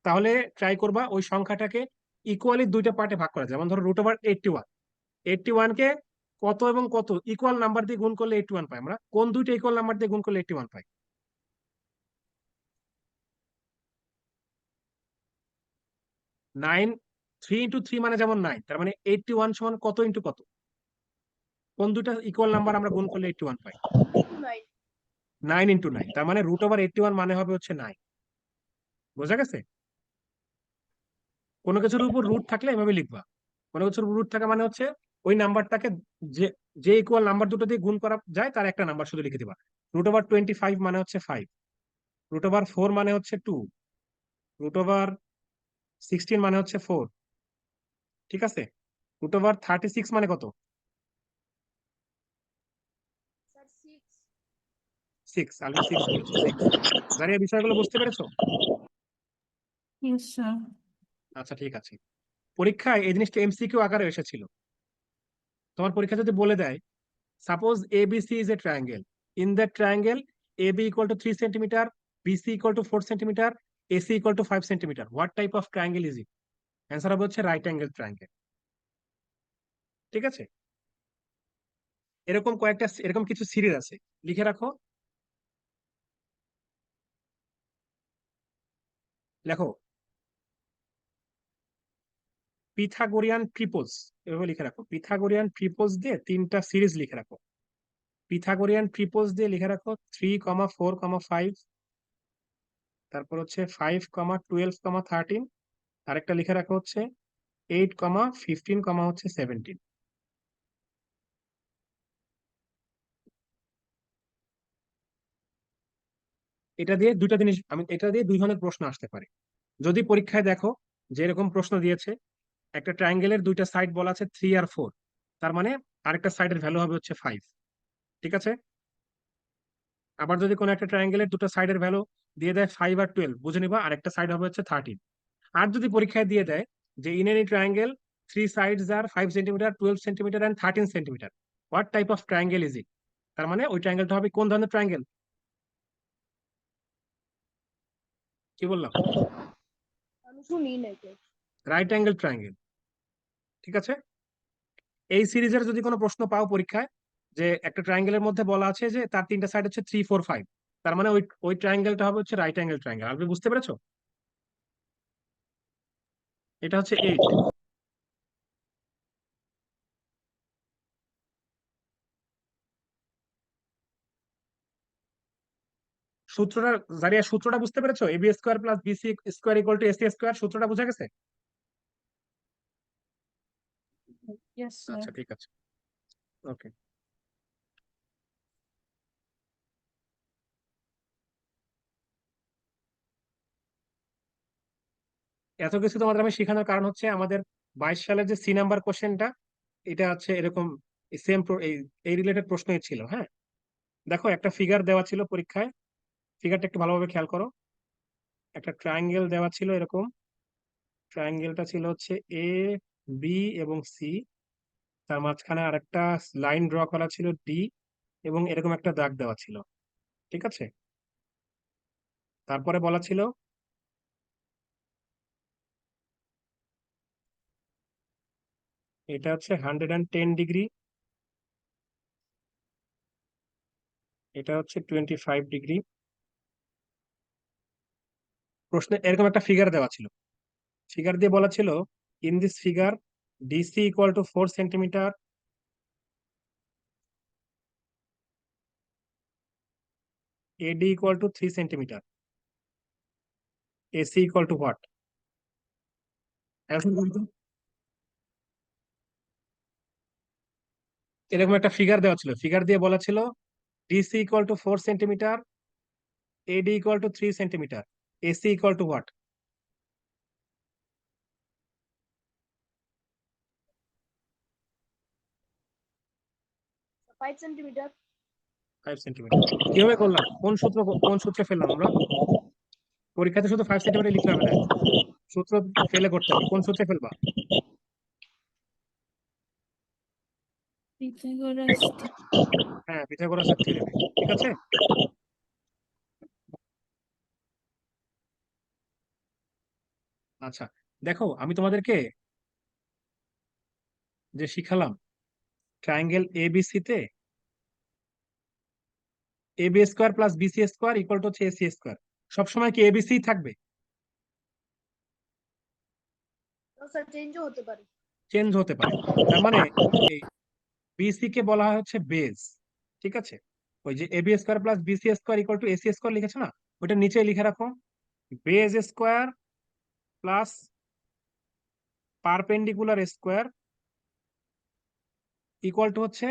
তাহলে ট্রাই করবা ওই সংখ্যাটাকে ইকুয়ালি দুইটা পার্টে ভাগ করা যায়। যেমন ধরো রুট ওভার 81, 81 কে কত এবং কত ইকুয়াল নাম্বার দিয়ে গুণ করলে 81 পাই। আমরা কোন দুইটা ইকুয়াল নাম্বার দিয়ে গুণ করলে 81 পাই? 9, 3 × 3 মানে যেমন 9, তার মানে 81 সমান কত ইন্টু কত? কোন দুইটা ইকুয়াল নাম্বার আমরা গুণ করলে 81 পাই?
9।
9 × 9, তার মানে রুট ওভার 81 মানে হবে হচ্ছে 9। বোঝা গেছে? কোনো কিছুর উপর রুট থাকলে এভাবে লিখবা। কোনো কিছুর উপর রুট থাকা মানে হচ্ছে ওই নাম্বারটাকে যে যে ইকুয়াল নাম্বার দুটো দিয়ে গুণ করা যায় তার একটা নাম্বার শুধু লিখে দিবা। রুট ওভার 25 মানে হচ্ছে 5, রুট ওভার 4 মানে হচ্ছে 2, রুট ওভার 16 মানে হচ্ছে 4, ঠিক আছে? রুট ওভার 36 মানে কত?
স্যার 6।
6। আলবি 6 বলেছো, 6। জারিয়া বিষয়গুলো বুঝতে পেরেছো?
Yes, sir.
আচ্ছা ঠিক আছে। পরীক্ষায় এই জিনিসটা এমসিকিউ আকারে এসেছিল। তোমার পরীক্ষা যদি বলে দেয়, suppose ABC is a triangle. In that triangle, AB equal to 3 centimeter, BC equal to 4 centimeter, AC equal to 5 centimeter. What type of triangle is it? Answer হবে হচ্ছে right angle triangle. ঠিক আছে? এরকম কিছু সিরিজ আছে, লিখে রাখো। লেখো পিথাগোরিয়ান ট্রিপলস, এভাবে লিখে রাখো। পিথাগোরিয়ান ট্রিপলস দিয়ে 3টা সিরিজ লিখে রাখো। পিথাগোরিয়ান ট্রিপলস দিয়ে লিখে রাখো 3, 4, 5, তারপর হচ্ছে 5, 12, 13, আরেকটা লিখে রাখো হচ্ছে 8, 15, হচ্ছে 17। এটা দিয়ে 2 ধরনের প্রশ্ন আসতে পারে। যদি পরীক্ষায় দেখো যে এরকম প্রশ্ন দিয়েছে, একটা ট্রায়াঙ্গেলের 2টা সাইড বলা আছে 3 আর 4, তার মানে আরেকটা সাইডের ভ্যালু হবে হচ্ছে 5। ঠিক আছে? আবার যদি কোনো একটা ট্রায়াঙ্গেলের 2টা সাইডের ভ্যালু দিয়ে দেয় 5 আর 12, বুঝে নিবা আরেকটা সাইড হবে হচ্ছে 13। আর যদি পরীক্ষায় দিয়ে দেয় যে in any triangle 3 sides are 5 centimeter, 12 centimeter and 13 centimeter, what type of triangle is it? তার মানে ওই ট্রায়াঙ্গেলটা হবে কোন ধরনের ট্রায়াঙ্গেল? কি বললাম?
আমি শুনি নাকি?
Right angle triangle. ঠিক আছে? এই সিরিজের যদি কোনো প্রশ্ন পাও পরীক্ষায়, যে একটা ট্রায়াঙ্গেলের মধ্যে বলা আছে যে তার 3টা সাইড হচ্ছে 3, 4, 5, তার মানে ওই ওই ট্রায়াঙ্গেলটা হবে হচ্ছে রাইট অ্যাঙ্গেল ট্রায়াঙ্গেল। আপনি বুঝতে পেরেছো? এটা হচ্ছে 8। সূত্রটা, জারিয়া সূত্রটা বুঝতে পেরেছো? AB square plus BC square equal to AC square, সূত্রটা বুঝা গেছে?
Yes, sir.
আচ্ছা ঠিক আছে, ওকে। এত কিছু তোমাদের আমি শেখানোর কারণ হচ্ছে আমাদের 22 সালের যে C নাম্বার কোশ্চেনটা, এটা হচ্ছে এরকম সেম এই রিলেটেড প্রশ্নই ছিল। হ্যাঁ, দেখো একটা ফিগার দেওয়া ছিল পরীক্ষায়, ফিগারটা একটু ভালোভাবে খেয়াল করো। একটা ট্রায়াঙ্গেল দেওয়া ছিল এরকম, ট্রায়াঙ্গেলটা ছিল হচ্ছে এ, বি এবং সি, তার মাঝখানে আরেকটা লাইন ড্র করা ছিল ডি, এবং এরকম একটা দাগ দেওয়া ছিল। ঠিক আছে? তারপরে বলা ছিল এটা হচ্ছে 110 ডিগ্রি, এটা হচ্ছে 25 ডিগ্রি। প্রশ্নে এরকম একটা ফিগার দেওয়া ছিল, ফিগার দিয়ে বলা ছিল in this figure DC equal to 4 centimetre, eddy equal to 3 centimetre, AC equal to what? এখন বলতো, এরকম একটা ফিগার দেওয়া ছিল, ফিগার দিয়ে বলা ছিল DC equal to 4 centimetre, eddy equal to 3 centimetre, AC equal to what?
5 centimetre.
5 centimetre. কিভাবে করলাম? কোন সূত্রে ফেললাম আমরা? পরীক্ষাতে শুধু 5 সেন্টিমিটার লিখতে হবে না, সূত্র ফেলে করতে হবে। কোন সূত্রে ফেলবা?
Pythagoras
হ্যাঁ, পিথাগোরাসের থিওরেমে। ঠিক আছে? আচ্ছা, দেখো আমি তোমাদেরকে যে শিখালাম ট্রায়াঙ্গেল এবিসি তে AB square plus BC square equal to হচ্ছে এসি স্কোয়ার, সবসময় কি এবিসি থাকবে?
স্যার চেঞ্জও হতে পারে।
চেঞ্জ হতে পারে। তার মানে এই বিসি কে বলা হয় হচ্ছে বেজ। ঠিক আছে? ওই যে AB square plus BC square equal to AC square লিখেছো না, ওটা নিচে লিখে রাখো base square plus perpendicular square equal to হচ্ছে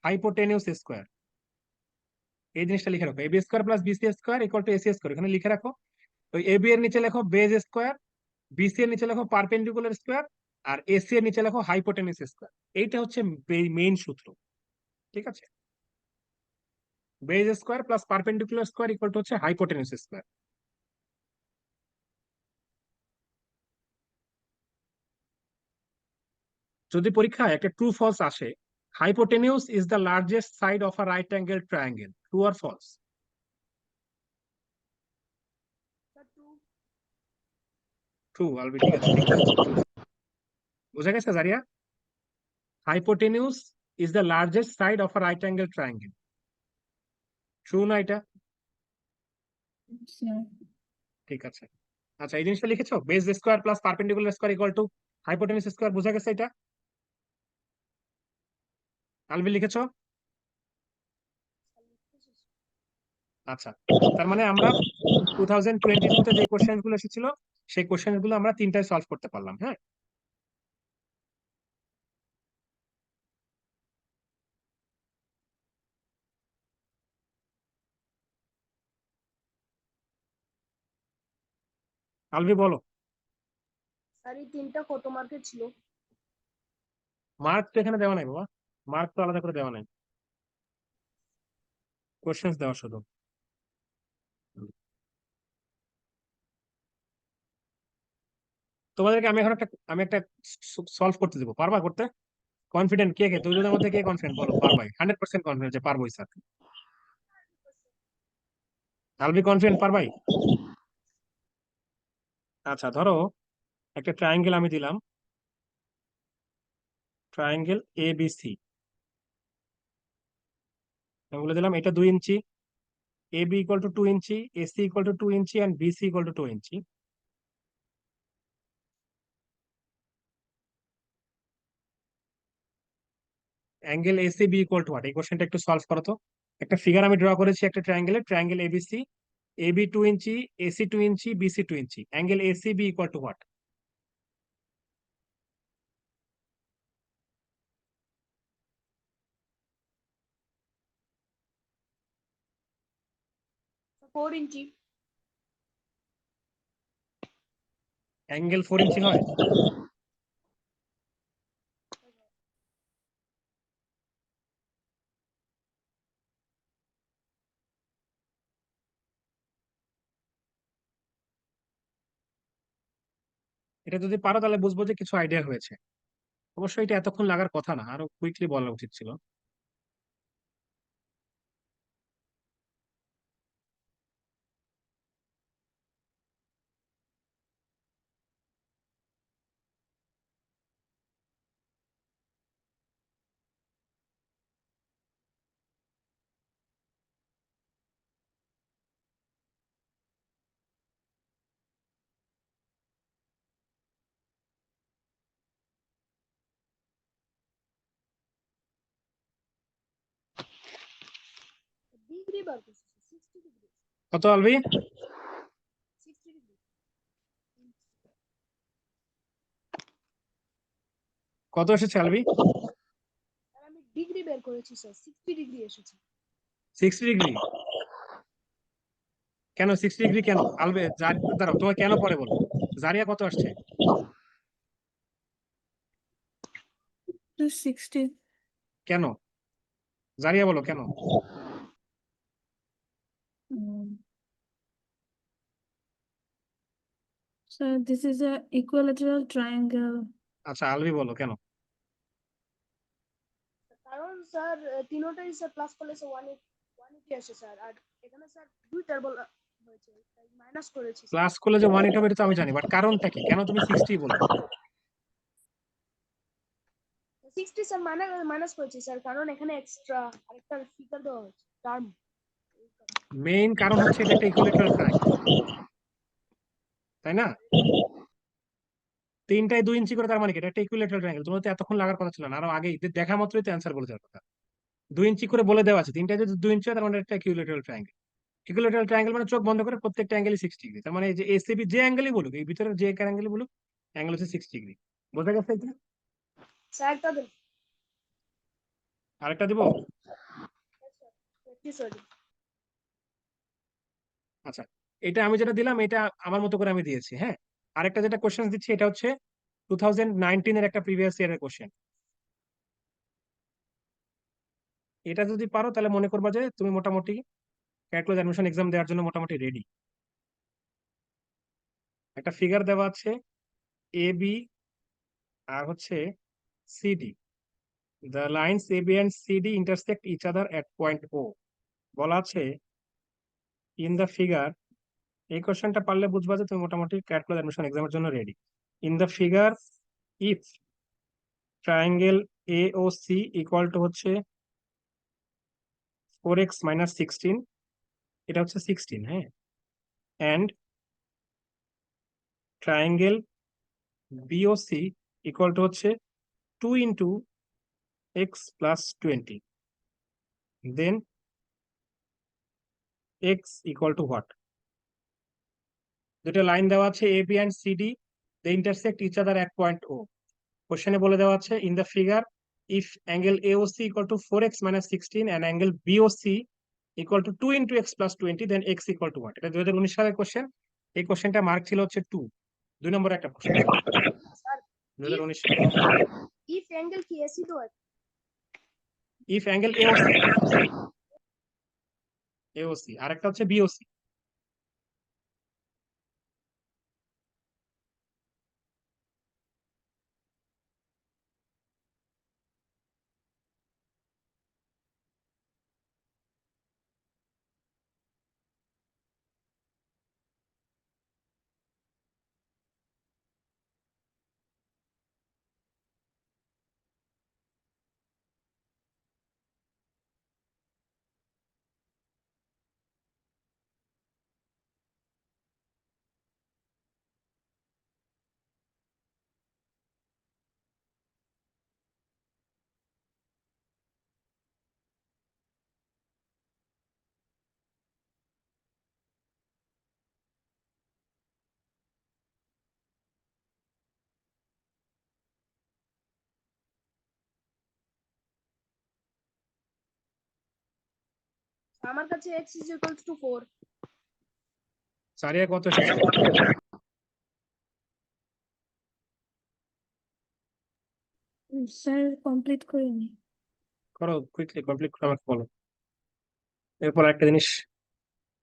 হাইপোটেনিউস স্কোয়ার। এই জিনিসটা লিখে রাখো, AB square plus BC square equal to AC square, এখানে লিখে রাখো। ওই এবি এর নিচে লেখো বেজ স্কোয়ার, বিসি এর নিচে লেখো পারপেন্ডিকুলার স্কোয়ার, আর এসি এর নিচে লেখো হাইপোটেনিউস স্কোয়ার। এইটা হচ্ছে মেইন সূত্র। ঠিক আছে? Base square plus perpendicular square equal to হচ্ছে হাইপোটেনিউস স্কোয়ার। যদি পরীক্ষায় একটা ট্রু ফলস আসে, hypotenuse is the largest side of a right angle triangle, true R false?
Sir true.
True আলবি, ঠিক আছে। বুঝা গেছে জারিয়া? Hypotenuse is the largest side of a right angle triangle, true না এটা?
Sir.
ঠিক আছে। আচ্ছা, এই জিনিসটা লিখেছো, base square plus perpendicular square equal to হাইপোটেনিউস square, বুঝা গেছে এটা? আলবি লিখেছো? আচ্ছা, তার মানে আমরা 2022-তে যে কোশ্চেন গুলো এসেছিল সেই কোশ্চেন গুলো আমরা তিনটায় সলভ করতে পারলাম। হ্যাঁ, আলবি বলো।
স্যার এই তিনটা কত মার্কের ছিল?
মার্ক তো এখানে দেওয়া নাই বাবা, মার্ক তো আলাদা করে দেওয়া নাই, কোশ্চেন দেওয়া শুধু। তোমাদেরকে আমি একটা সলভ করতে দেবো, পারবা করতে? কনফিডেন্ট কে কে দুজনের মধ্যে কে কনফিডেন্ট বলো, পারবাই? 100% কনফিডেন্ট যে পারবোই স্যার। আলবি কনফিডেন্ট পারবাই? আচ্ছা, ধরো একটা ট্রায়াঙ্গেল আমি দিলাম, ট্রায়াঙ্গেল এ বি সি। আমি বলে দিলাম এটা 2 inch, A B equal to 2 inch, A C equal to 2 inch, and B C equal to 2 inch. Angle A C B equal to what? এই কোশ্চেনটা একটু সলভ করো তো। একটা ফিগার আমি ড্র করেছি একটা triangle ABC, A B 2 inch, AC 2 inch, BC 2 inch, angle A C B equal to what?
Sir 4 inch.
Angle 4 inch হয়? এটা যদি পারো তাহলে বুঝবো যে কিছু আইডিয়া হয়েছে। অবশ্যই এটা এতক্ষণ লাগার কথা না, আরো কুইকলি বলা উচিত ছিল।
ডিগ্রি বার করছি 60 ডিগ্রি।
কত আলবি?
60 ডিগ্রি।
কত এসেছে আলবি?
স্যার আমি ডিগ্রি বের করেছি স্যার, 60 ডিগ্রি এসেছে।
60 ডিগ্রি? কেন 60 ডিগ্রি কেন আলবে? দাঁড়াও, তোমার কেন পরে বলো। জারিয়া কত আসছে?
260.
কেন? জারিয়া বলো কেন?
So this is a equilateral triangle.
আচ্ছা, আলবি বলো কেন?
কারণ স্যার তিনোটাই স্যার প্লাস করলে স্যার 180 আসে স্যার, আর এখানে স্যার দুইটার বলা হয়েছে তাই মাইনাস করেছি স্যার।
ক্লাস করলে যে 180 হবে এটা তো আমি জানি, বাট কারণটা কি, কেন তুমি 60 বলবে?
60 স্যার মাইনাস করেছি স্যার, কারণ এখানে এক্সট্রা আরেকটা ফিগার দেওয়া হয়েছে টার্ম।
মেইন কারণ হচ্ছে এটা একটা ইকুইলেটারাল ট্রায়াঙ্গেল, তাই না? তিনটায় 2 ইঞ্চি করে, তার মানে কি এটা একটা ইকুইলেটারাল ট্রায়াঙ্গেল? তোমার তো এতক্ষণ লাগার কথা ছিল না, আরো আগেই দেখা মাত্রই তো অ্যান্সার বলে দেওয়ার কথা। 2 ইঞ্চি করে বলে দেওয়া আছে, তিনটায় যদি 2 ইঞ্চি হয় তার মানে একটা ইকুইলেটারাল ট্রায়াঙ্গেল। ইকুইলেটারাল ট্রায়াঙ্গেল মানে চোখ বন্ধ করে প্রত্যেকটা অ্যাঙ্গেলই 60 ডিগ্রি, তার মানে এই যে এসিবি যে অ্যাঙ্গেলই বলুক, এই ভিতরে যে অ্যাঙ্গেলই বলুক, অ্যাঙ্গেল হচ্ছে 60 ডিগ্রি। বোঝা গেছে এটা?
স্যার তা দেন।
আরেকটা দিব?
প্র্যাকটিস হয়ে যাবে।
আচ্ছা, এটা আমি যেটা দিলাম এটা আমার মতো করে আমি দিয়েছি। হ্যাঁ, আরেকটা যেটা কোশ্চেন দিচ্ছি এটা হচ্ছে 2019-এর একটা প্রিভিয়াস ইয়ারের কোশ্চেন। এটা যদি পারো তাহলে মনে করবা যে তুমি মোটামুটি ক্যালকুলাস অ্যাডমিশন এক্সাম দেওয়ার জন্য মোটামুটি রেডি। একটা ফিগার দেওয়া আছে এ বি আর হচ্ছে CD. The lines AB and CD intersect each other at point O. বলা আছে in the figure, এই কোশ্চেনটা পারলে বুঝবা যে তুমি মোটামুটি ক্যালকুলাস অ্যাডমিশন এক্সামের জন্য ready. In the figure if triangle AOC equal to হচ্ছে 4x minus 16, এটা হচ্ছে 16, হ্যাঁ, and triangle BOC equal to হচ্ছে 2 into x plus 20, then x equal to what? দুটো লাইন দেওয়া আছে AB and CD, they intersect each other at point O. কোশ্চেনে বলে দেওয়া আছে in the figure if angle AOC equal to 4x minus 16 and angle BOC equal to 2 into x plus 20, then x equal to what? এটা 2019 সালের question. এই কোশ্চেনটা mark ছিল হচ্ছে 2, 2 নম্বর একটা প্রশ্ন
স্যার
2019 সালে।
ইফ অ্যাঙ্গেল কি এসি তো হয়
if angle AOC আরেকটা হচ্ছে BOC।
আমার কাছে x is equal to 4
সারিয়া কত এসেছে?
স্যার কমপ্লিট করিনি।
করো, কুইকলি কমপ্লিট করে আমাকে বলো। এরপর একটা জিনিস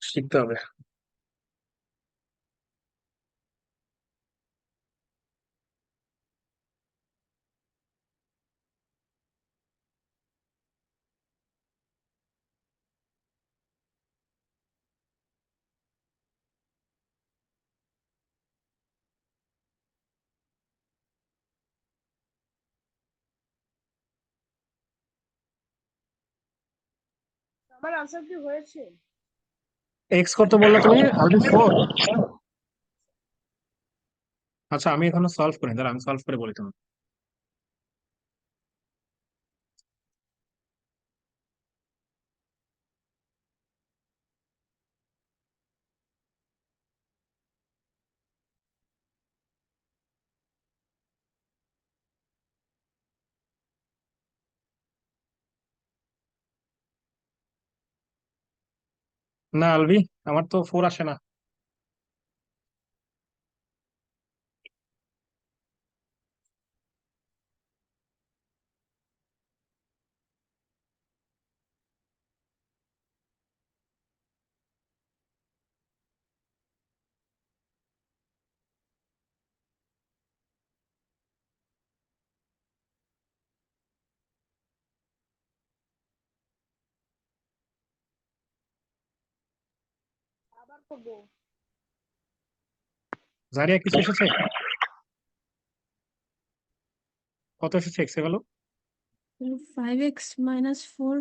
শিখতে হবে।
আমার আনসার কি হয়েছে
এক্স কত বললো তুমি? অলরেডি 4। আচ্ছা আমি এখনো সলভ করিনি, দাঁড়া আমি সলভ করে বলি তোমাকে। না আলভি, আমার তো 4 আসে না।
আবার করবো
জারিয়া কিছু এসেছে? কত এসেছে এক্স এর ভ্যালু?
5x minus 4.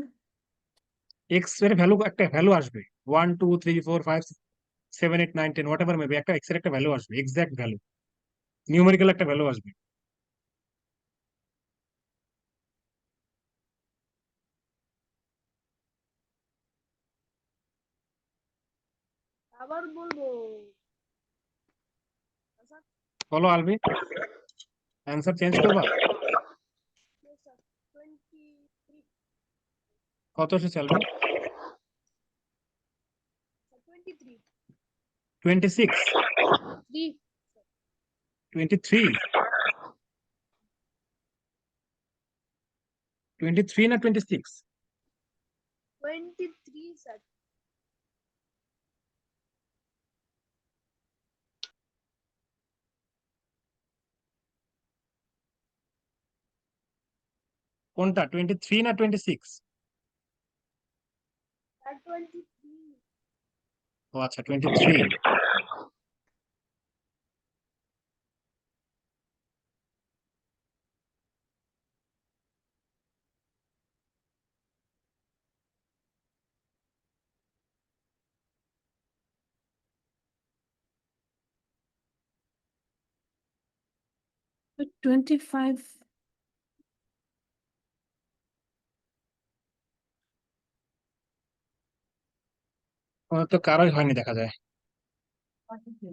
এক্স এর ভ্যালু, একটা ভ্যালু আসবে 1 2 3 4 5 7 8 9 10 হোয়াট এভার মেবি, একটা এক্স এর একটা ভ্যালু আসবে, এক্সাক্ট ভ্যালু, নিউমেরিক্যাল একটা ভ্যালু আসবে।
আবার বলবো আচ্ছা
বলো আলভি, অ্যান্সার চেঞ্জ করবা?
23
কত এসেছে আলভি?
23
26,
3
23, 23 না 26?
23 স্যার
কোনটা 23 না 26?
স্যার 23।
ও আচ্ছা 23।
But 25.
তো কারোই হয়নি দেখা যায়।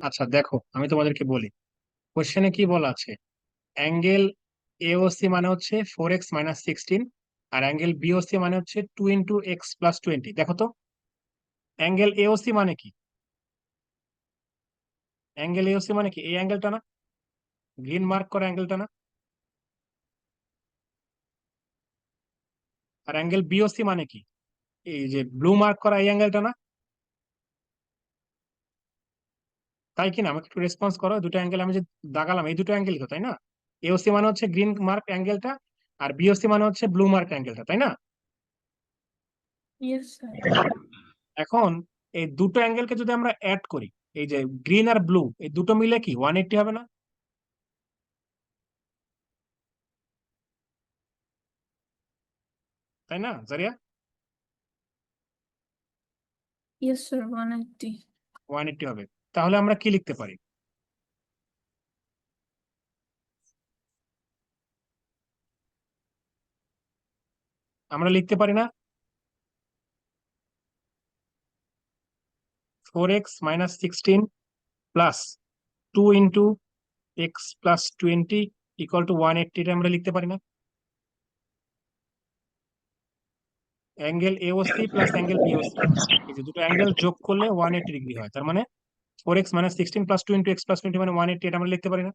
আচ্ছা দেখো আমি তোমাদেরকে বলি, কোশ্চেনে কি বলা আছে, অ্যাঙ্গেল এওসি মানে হচ্ছে 4x-16, আর অ্যাঙ্গেল বিওসি মানে হচ্ছে 2 × x + 20। দেখো তো অ্যাঙ্গেল এওসি মানে কি, অ্যাঙ্গেল এওসি মানে কি এই অ্যাঙ্গেলটা না, গ্রিন মার্ক করা অ্যাঙ্গেলটা না? আর অ্যাঙ্গেল বিওসি মানে কি, এই যে ব্লু মার্ক করা এই অ্যাঙ্গেলটা না? তাই কিনা, আমাকে একটু রেসপন্স করো, দুটো অ্যাঙ্গেল আমি যে দাগালাম এই দুটো অ্যাঙ্গেল তো, তাই না? এওসি মানে হচ্ছে গ্রিন মার্ক অ্যাঙ্গেলটা, আর বিওসি মানে হচ্ছে ব্লু মার্ক অ্যাঙ্গেলটা, তাই না?
Yes, sir.
এখন এই দুটো অ্যাঙ্গেলকে যদি আমরা অ্যাড করি, এই যে গ্রিন আর ব্লু এই দুটো মিলে কি 180 হবে না? তাই না জারিয়া?
Yes, sir. 180.
180 হবে। তাহলে আমরা কি লিখতে পারি, আমরা লিখতে পারি না 4x-16 প্লাস 2 × x + 20 = 180, এটা আমরা লিখতে পারি না? Angle AOC plus angle BOC, এই যে দুটো অ্যাঙ্গেল যোগ করলে 180 ডিগ্রি হয়, তার মানে 4x-16 প্লাস 2 × x + 20 মানে 180, এটা আমরা লিখতে পারি না?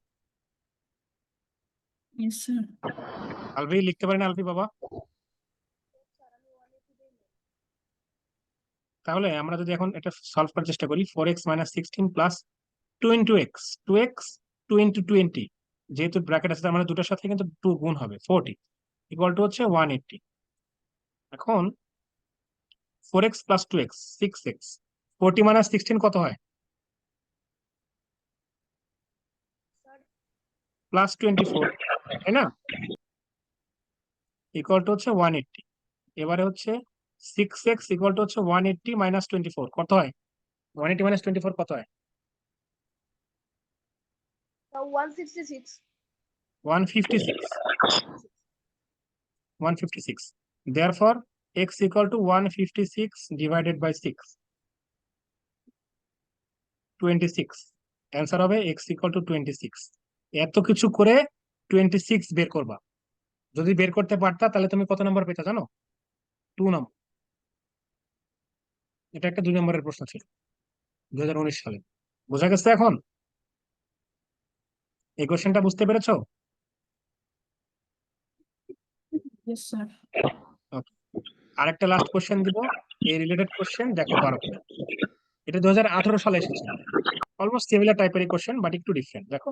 Yes, sir.
আলভি লিখতে পারি না আলভি বাবা? তাহলে আমরা যদি এখন এটা সলভ করার চেষ্টা করি, 4x-16 প্লাস 2 × x, 2x 2 × 20, যেহেতু ব্র্যাকেট আছে তার মানে দুটোর সাথে কিন্তু 2 গুণ হবে, 40 = হচ্ছে 180। এখন 4x + 2x 6x, 40 - 16 কত হয়?
স্যার
+24, তাই না? হচ্ছে 180। এবারে হচ্ছে 6x হচ্ছে 180 - 24 কত হয়? 180 - 24 কত হয়?
166।
156। 156, therefore x = 156 divided by 6, 26। Answer হবে x = 26। এত কিছু করে 26 বের করবা, যদি বের করতে পারতা তাহলে তুমি কত নম্বর পেতে জানো? 2 নম্বর। এটা একটা 2 নম্বরের প্রশ্ন ছিল 2019 সালে। বোঝা গেছে এখন? এই কোশ্চেনটা বুঝতে পেরেছো?
Yes, sir.
Okay. আরেকটা লাস্ট কোশ্চেন দিব, এই রিলেটেড কোশ্চেন, দেখো পারো কিনা। এটা 2018 সালে এসেছিল, অলমোস্ট সিমিলার টাইপের কোশ্চেন বাট একটু ডিফারেন্ট। দেখো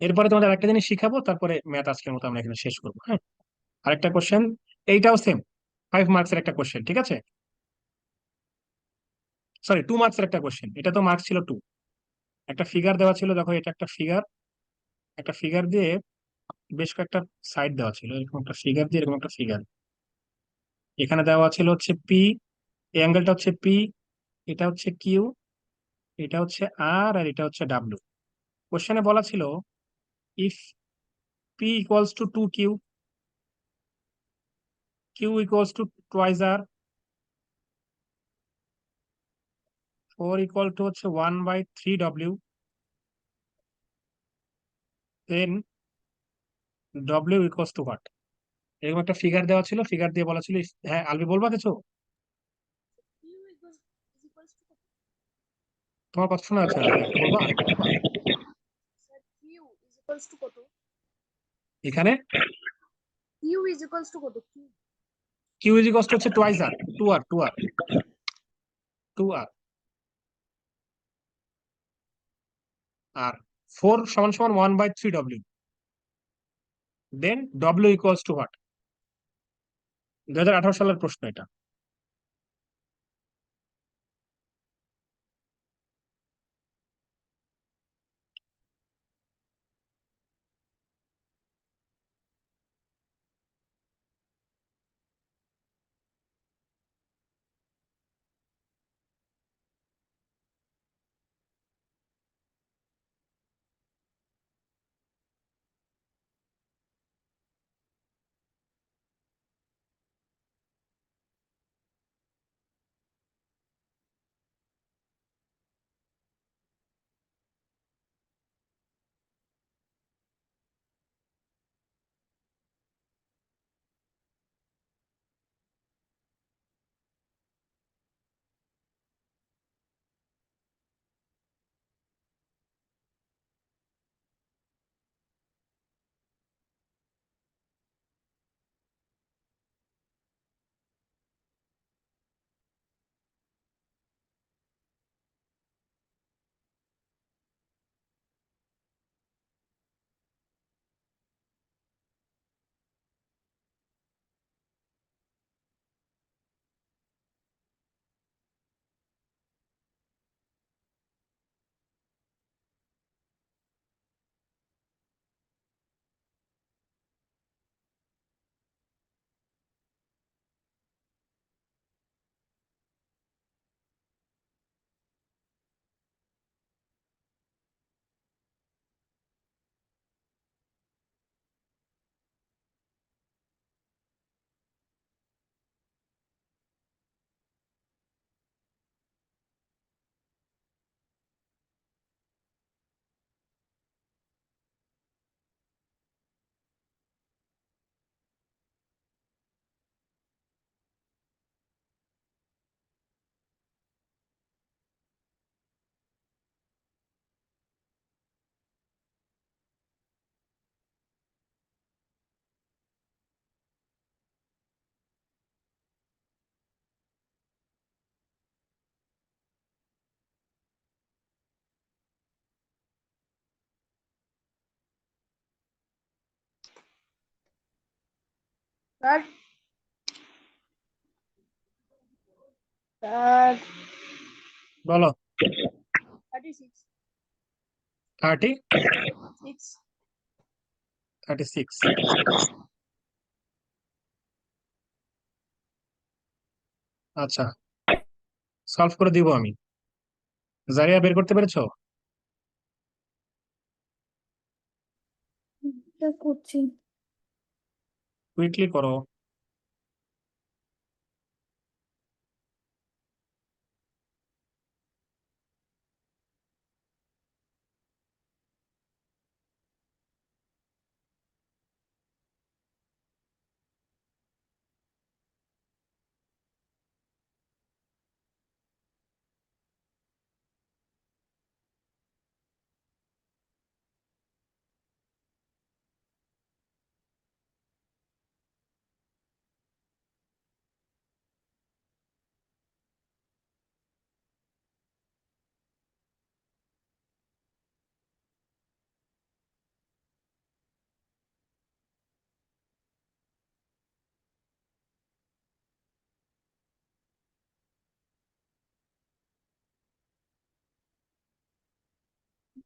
এরপরে তোমাদের একটা জিনিস শিখাবো, তারপরে ম্যাথ আজকের মতো আমরা এখানে শেষ করবো, হ্যাঁ? আরেকটা কোশ্চেন, এইটাও সেম 5 মার্কসের একটা কোশ্চেন, ঠিক আছে? সরি 2 মার্কসের একটা কোশ্চেন, এটা তো মার্কস ছিল 2। একটা ফিগার দেওয়া ছিল, দেখো এটা একটা ফিগার, একটা ফিগার দিয়ে বেশ কয়েকটা সাইড দেওয়া ছিল, এরকম একটা ফিগার দিয়ে এরকম একটা ফিগার, এখানে দেওয়া ছিল হচ্ছে পি, এই অ্যাঙ্গেলটা হচ্ছে পি, এটা হচ্ছে কিউ, এটা হচ্ছে আর, আর এটা হচ্ছে ডাব্লিউ। কোশ্চেনে বলা ছিল if P equals to 2q, Q equals to twice R, 4 = হচ্ছে 1/3w, then W equals to what. এরকম একটা ফিগার দেওয়া ছিল, ফিগার দিয়ে বলা ছিল হ্যাঁ আলবি বলবা কিছু? তোমার কথা শোনা যাচ্ছে না আলবি, একটু বলবা, আরেকটু বলবা।
Sir q is equals to কত?
এখানে
কিউ ইজ ইকুয়ালস টু কত? Q
q is equals to হচ্ছে twice r, 2r, 2r, 2r, r 4 = 1/3w, then W equals to what? 2018 সালের প্রশ্ন এটা।
স্যার স্যার
বলো।
36
30,
6
36। আচ্ছা, সলভ করে দিব আমি। জারিয়া বের করতে পেরেছো?
এটা করছি।
কুইকলি করো।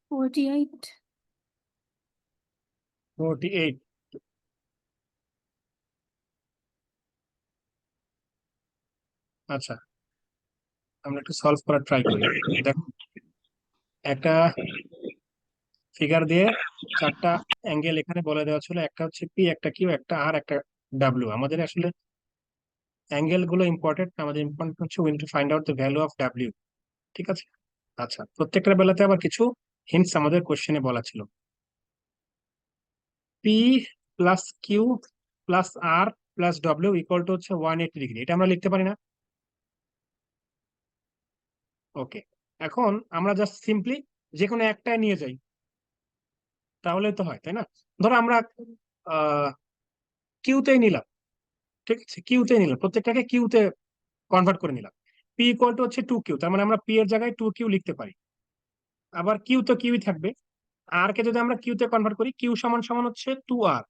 $48.
48। আচ্ছা, আমরা একটু সলভ করার ট্রাই করি। দেখো, একটা ফিগার দিয়ে 4টা অ্যাঙ্গেল এখানে বলে দেওয়া ছিল। একটা হচ্ছে পি, একটা কিউ, একটা আর, একটা ডাব্লিউ। আমাদের আসলে অ্যাঙ্গেল গুলো ইম্পর্টেন্ট, আমাদের ইম্পর্টেন্ট হচ্ছে we need to find out the value of W. ঠিক আছে। আচ্ছা, প্রত্যেকটার বেলাতে আবার কিছু হিন্টস আমাদের কোশ্চেনে বলা ছিল। P plus Q plus R plus W equal to হচ্ছে 180 ডিগ্রি। এটা আমরা লিখতে পারি না? ওকে, এখন আমরা জাস্ট সিম্পলি যে কোনো একটাই নিয়ে যাই, তাহলে তো হয়, তাই না? ধরো আমরা কিউতেই নিলাম। ঠিক আছে, কিউতেই নিলাম, প্রত্যেকটাকে কিউতে কনভার্ট করে নিলাম। পি ইকুয়াল টু হচ্ছে 2Q, তার মানে আমরা পি এর জায়গায় 2Q লিখতে পারি। আবার কিউ তো কিউই থাকবে। আর কে যদি আমরা কিউতে কনভার্ট করি, কিউ সমান সমান হচ্ছে 2R,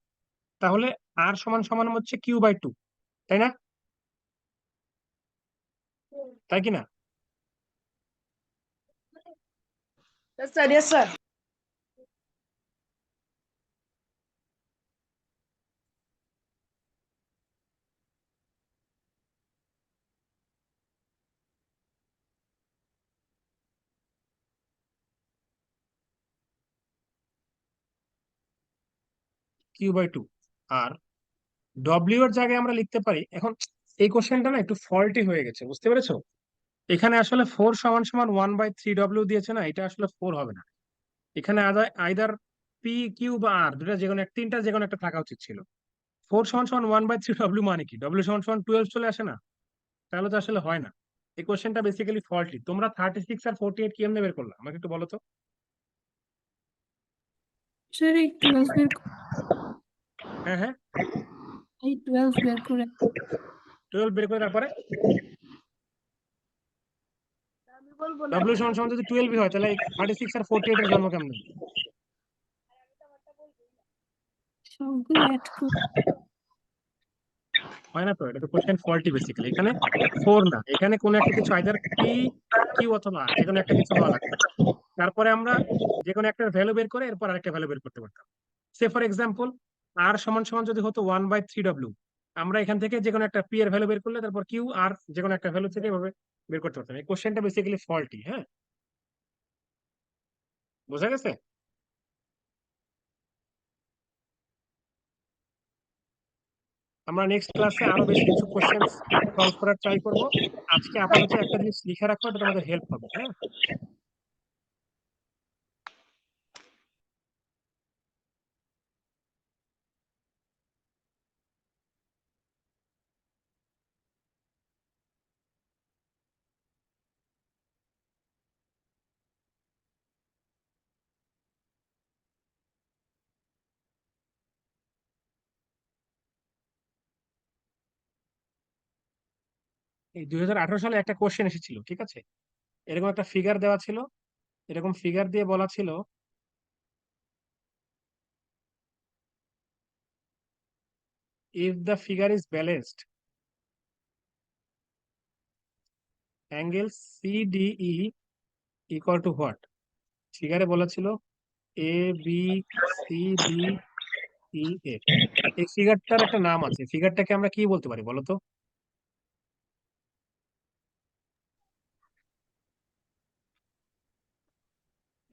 তাহলে আর সমান সমান হচ্ছে Q/2। তাই না? তাই কি না?
Yes, sir. Yes, sir.
Q/2 আর ডব্লিউ এর জায়গায় আমরা লিখতে পারি। এখন এই কোশ্চেনটা না একটু ফল্টি হয়ে গেছে, বুঝতে পেরেছো? এখানে আসলে 4 = 1/3 W দিয়েছে না, এটা আসলে 4 হবে না। এখানে আইদার P, Q বা R, দুটা যে কোনো তিনটা যে কোনো একটা থাকা উচিত ছিল। 4 = 1/3 W মানে কি? W = 12 চলে আসে না? তাহলে তো আসলে হয় না। এই কোশ্চেনটা বেসিক্যালি ফল্টি। তোমরা 36 আর 48 কেমনে বের করলা আমাকে একটু বলো তো।
স্যার এই 12 বের
হ্যাঁ হ্যাঁ,
12 বের করে
12 বের করে তারপরে
আমি বলবো না।
W = যদি 12 হয় তাহলে 36 আর 48 এর জন্ম কেমনে?
সবগুলো অ্যাড করে
হয় না তো, এটা তো কোশ্চেন ফল্টি বেসিক্যালি। এখানে 4 না, এখানে কোনো একটা কিছু আইদার P, Q অথবা R, যে কোনো একটা কিছু হওয়া লাগবে। তারপরে আমরা যে কোনো একটা ভ্যালু বের করে এরপর আরেকটা ভ্যালু বের করতে পারতাম। সে ফর এক্সাম্পল R = যদি হতো 1/3 W, আমরা এখান থেকে যে কোনো একটা P এর ভ্যালু বের করলে তারপর Q, R যে কোনো একটা ভ্যালু থেকে এভাবে বের করতে পারতাম। এই কোশ্চেনটা বেসিক্যালি ফল্টি। হ্যাঁ, বোঝা গেছে? আমরা নেক্সট ক্লাসে আরো বেশ কিছু কোশ্চেন সলভ করার ট্রাই করব। আজকে আপাতত একটা জিনিস লিখে রাখো, এটা তোমাদের হেল্প হবে। হ্যাঁ, এই 2018 সালে একটা কোশ্চেন এসেছিল, ঠিক আছে? এরকম একটা ফিগার দেওয়া ছিল, এরকম ফিগার দিয়ে বলা ছিল if the figure is balanced, angle CDE equal to what? ফিগারে বলা ছিল ABCDEF। এই ফিগারটার একটা নাম আছে, ফিগারটাকে আমরা কি বলতে পারি বলো তো?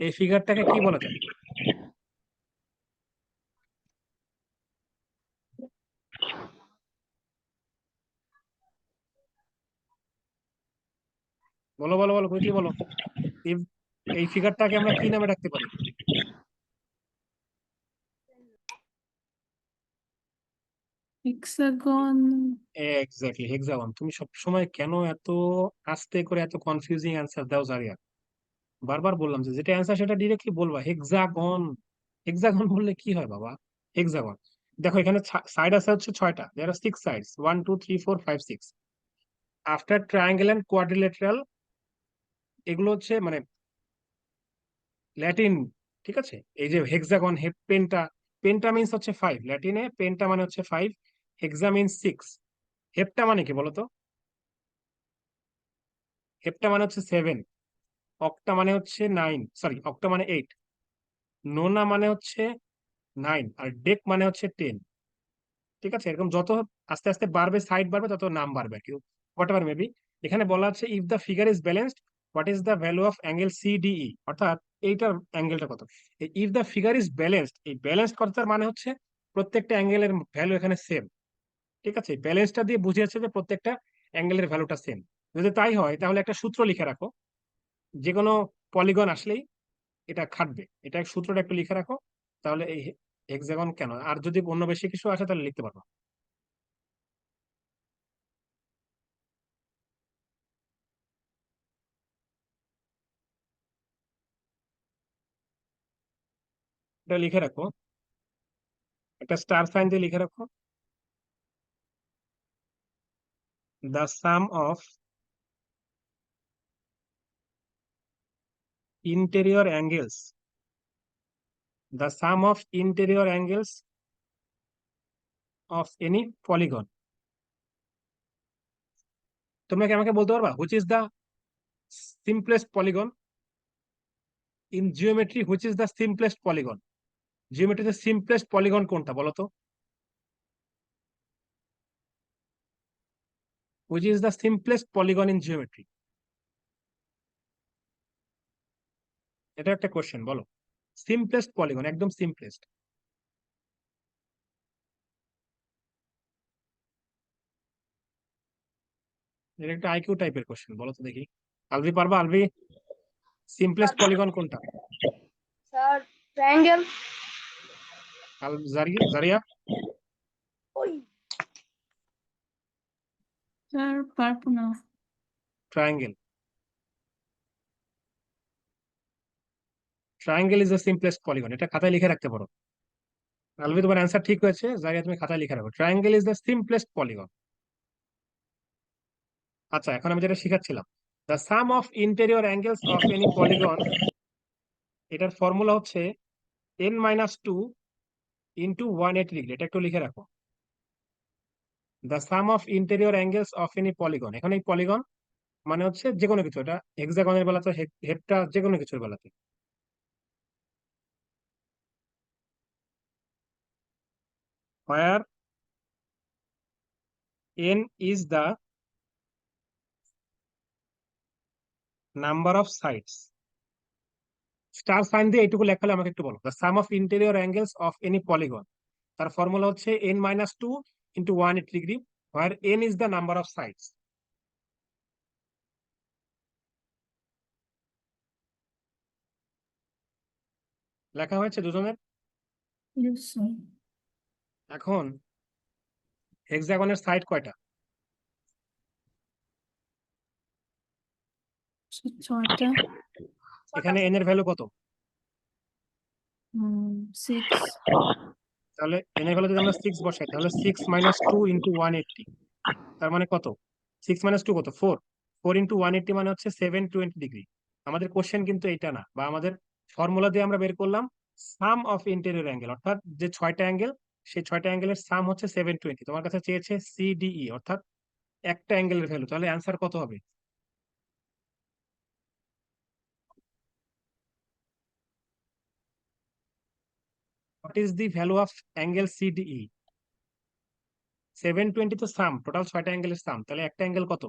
এই ফিগারটাকে কি বলা যায়? বলো বলো বলো, কুইকলি বলো। এই এই ফিগারটাকে আমরা কি নামে রাখতে পারি?
হেক্সাগন।
Exactly, hexagon. তুমি সব সময় কেন এত আস্তে করে এত কনফিউজিং অ্যান্সার দাও জারিয়া? বারবার বললাম যে যেটা অ্যান্সার সেটা ডিরেক্টলি বলবা, হেক্সাগন। হেক্সাগন বললে কি হয় বাবা? হেক্সাগন। দেখো এখানে সাইড আছে হচ্ছে 6টা, there are 6 sides, 1 2 3 4 5 6। After triangle and quadrilateral, এগুলো হচ্ছে মানে ল্যাটিন, ঠিক আছে? এই যে হেক্সাগন, পেন্টা, পেন্টা মিন্স হচ্ছে 5, ল্যাটিনে পেন্টা মানে হচ্ছে 5, হেক্সা মিন্স 6। হেপ্টা মানে কি বলতো? হেপ্টা মানে হচ্ছে 7, অক্টা মানে হচ্ছে 9, সরি অক্টা মানে 8, নোনা মানে হচ্ছে 9, আর ডেক মানে হচ্ছে 10। ঠিক আছে? এরকম যত আস্তে আস্তে বাড়বে, সাইড বাড়বে, তত নাম বাড়বে আর কি, হোয়াট এভার মেবি। এখানে বলা আছে if the figure is balanced, what is the value of angle CDE, অর্থাৎ এইটার অ্যাঙ্গেলটা কত। If the figure is balanced, এই ব্যালেন্সড কথাটার মানে হচ্ছে প্রত্যেকটা অ্যাঙ্গেলের ভ্যালু এখানে সেম। ঠিক আছে? ব্যালেন্সটা দিয়ে বুঝিয়েছে যে প্রত্যেকটা অ্যাঙ্গেলের ভ্যালুটা সেম। যদি তাই হয় তাহলে একটা সূত্র লিখে রাখো, যে কোনো পলিগন আসলেই এটা খাটবে। এটা সূত্রটা একটু লিখে রাখো, তাহলে এই হেক্সাগন কেন, আর যদি অন্য বেশি কিছু আসে তাহলে লিখতে পারবো। এটা লিখে রাখো, একটা স্টার সাইন দিয়ে লিখে রাখো। The sum of interior angles, the sum of interior angles of any polygon তোমরা কি আমাকে বলতে পারবা which is the simplest polygon in geometry? Which is the simplest polygon? জিওমেট্রিতে সিম্পলেস্ট পলিগন কোনটা বলো তো? Which is the simplest polygon in geometry? এটা একটা কোশ্চেন, বলো। সিম্পলেস্ট পলিগন, একদম সিম্পলেস্ট। এটা একটা আইকিউ টাইপের কোশ্চেন, বলো তো দেখি। আলভি পারবা? আলভি, সিম্পলেস্ট পলিগন কোনটা?
Sir triangle.
জারিয়া?
ওই
Sir, পারবো না।
Triangle. Triangle is the simplest polygon, এটা খাতায় লিখে রাখতে পারো। আলভি, তোমার অ্যান্সার ঠিক হয়েছে। জারিয়া, তুমি খাতায় লিখে রাখো, triangle is the simplest polygon. আচ্ছা, এখন আমি যেটা শিখাচ্ছিলাম, the sum of interior angles of any polygon, এটার ফর্মুলা হচ্ছে n-2 ইন্টু 180 ডিগ্রি। এটা একটু লিখে রাখো। The sum of interior angles of any polygon, এখন এই পলিগন মানে হচ্ছে যে কোনো কিছু, এটা হেক্সাগনের বেলাতে, হেপ্টা, যে কোনো কিছুর বেলাতে। where n is the number of sides, star sign দিয়ে এইটুকু লেখালে আমাকে একটু বলো। The sum of interior angles of any polygon, তার ফর্মুলা হচ্ছে n-2 into 180 degree, where n is the number of sides। লেখা হয়েছে দুজনের?
Yes, sir.
এখন হেক্সাগনের সাইড কয়টা?
ছয়টা।
এখানে n এর ভ্যালু কত?
6.
তাহলে n এর ভ্যালু যদি আমরা 6 বসাই, তাহলে 6-2 ইন্টু 180, তার মানে কত? 6-2 কত? 4। 4 ইন্টু 180 মানে হচ্ছে 720 ডিগ্রি। আমাদের কোশ্চেন কিন্তু এইটা না, বা আমাদের ফর্মুলা দিয়ে আমরা বের করলাম সাম অফ ইন্টেরিয়র অ্যাঙ্গেল, অর্থাৎ যে 6টা অ্যাঙ্গেল, সেই 6টা অ্যাঙ্গেলের সাম হচ্ছে 720। তোমার কাছে চেয়েছে সিডিই, অর্থাৎ একটা অ্যাঙ্গেলের ভ্যালু, তাহলে অ্যান্সার কত হবে? What is the value of angle CDE? 720 তো সাম, টোটাল 6টা অ্যাঙ্গেলের সাম, তাহলে একটা অ্যাঙ্গেল কত?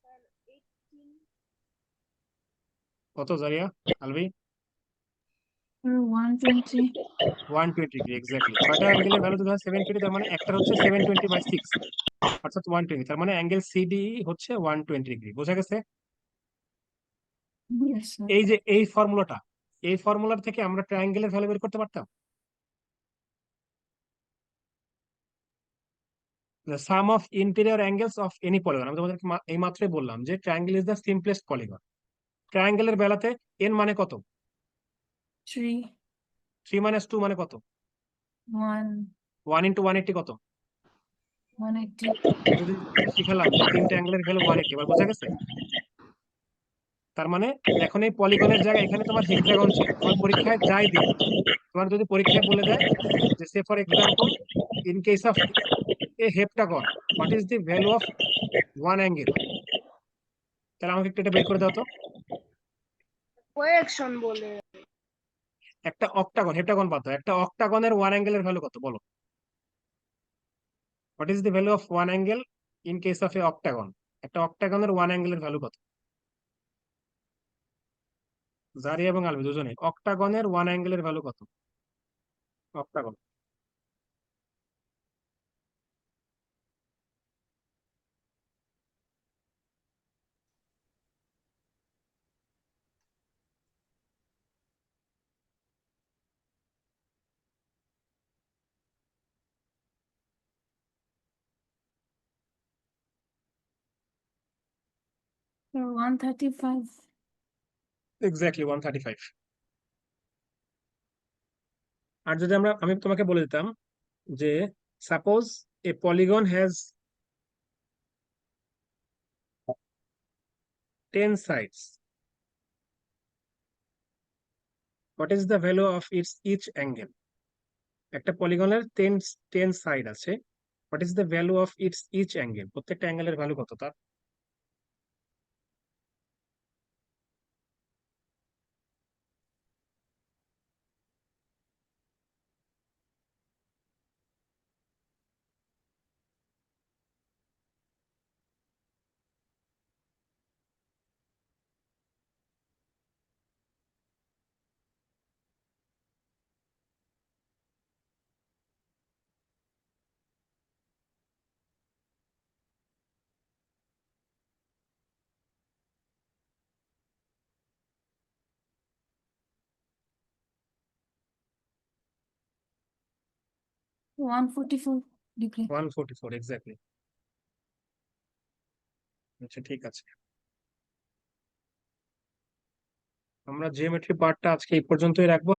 স্যার 18।
কত Zaria? Alvi?
Sir, 120.
120 degree, exactly. 6টা অ্যাঙ্গেলের ভ্যালু যদি হয় 720, তার মানে একটার হচ্ছে 720/6, অর্থাৎ 120। তার মানে অ্যাঙ্গেল সিডিই হচ্ছে 120 ডিগ্রি। বোঝা গেছে?
Yes, sir.
এই যে এই ফর্মুলাটা, এই ফর্মুলার থেকে আমরা ট্রায়াঙ্গেলের ভ্যালু বের করতে পারতাম। the sum of interior angles of any polygon, আমি তোমাদেরকে এই মাত্রই বললাম যে triangle is the simplest polygon. ট্রায়াঙ্গেলের বেলাতে n মানে কত?
3.
3-2 মানে কত?
1.
1 ইন্টু 180 কত?
180.
যদি শিখালাম যে তিনটা অ্যাঙ্গেলের ভ্যালু 180, এবার বোঝা গেছে? তার মানে এখন এই পলিগনের জায়গায় এখানে তোমার হেক্সাগন ছিল, তোমার পরীক্ষায় যাই দিক, তোমার যদি পরীক্ষায় বলে দেয় যে সে for example in case of a heptagon, what is the value of one angle, তাহলে আমাকে একটু এটা বের করে দাও তো।
কোয়েকশন বলে।
একটা অক্টাগন, হেপ্টাগন বাদ দাও, একটা অক্টাগনের ওয়ান অ্যাঙ্গেলের ভ্যালু কত বলো? What is the value of one angle in case of A octagon? একটা অক্টাগনের ওয়ান অ্যাঙ্গেলের ভ্যালু কত? জারি এবং আলবি দুজনে, অক্টাগনের ওয়ান অ্যাঙ্গেলের ভ্যালু কত? অক্টাগন।
Sir, 135.
এক্স্যাক্টলি 135। আর যদি আমি তোমাকে বলে দিতাম যে suppose A polygon has 10 sides, what is the value of its each angle? একটা পলিগনের 10 সাইড আছে, what is the value of its each angle? প্রত্যেকটা অ্যাঙ্গেলের ভ্যালু কত তার?
One 44 degree.
144 এক্স্যাক্টলি। আচ্ছা ঠিক আছে, আমরা জিওমেট্রি পার্টটা আজকে এই পর্যন্তই রাখবো।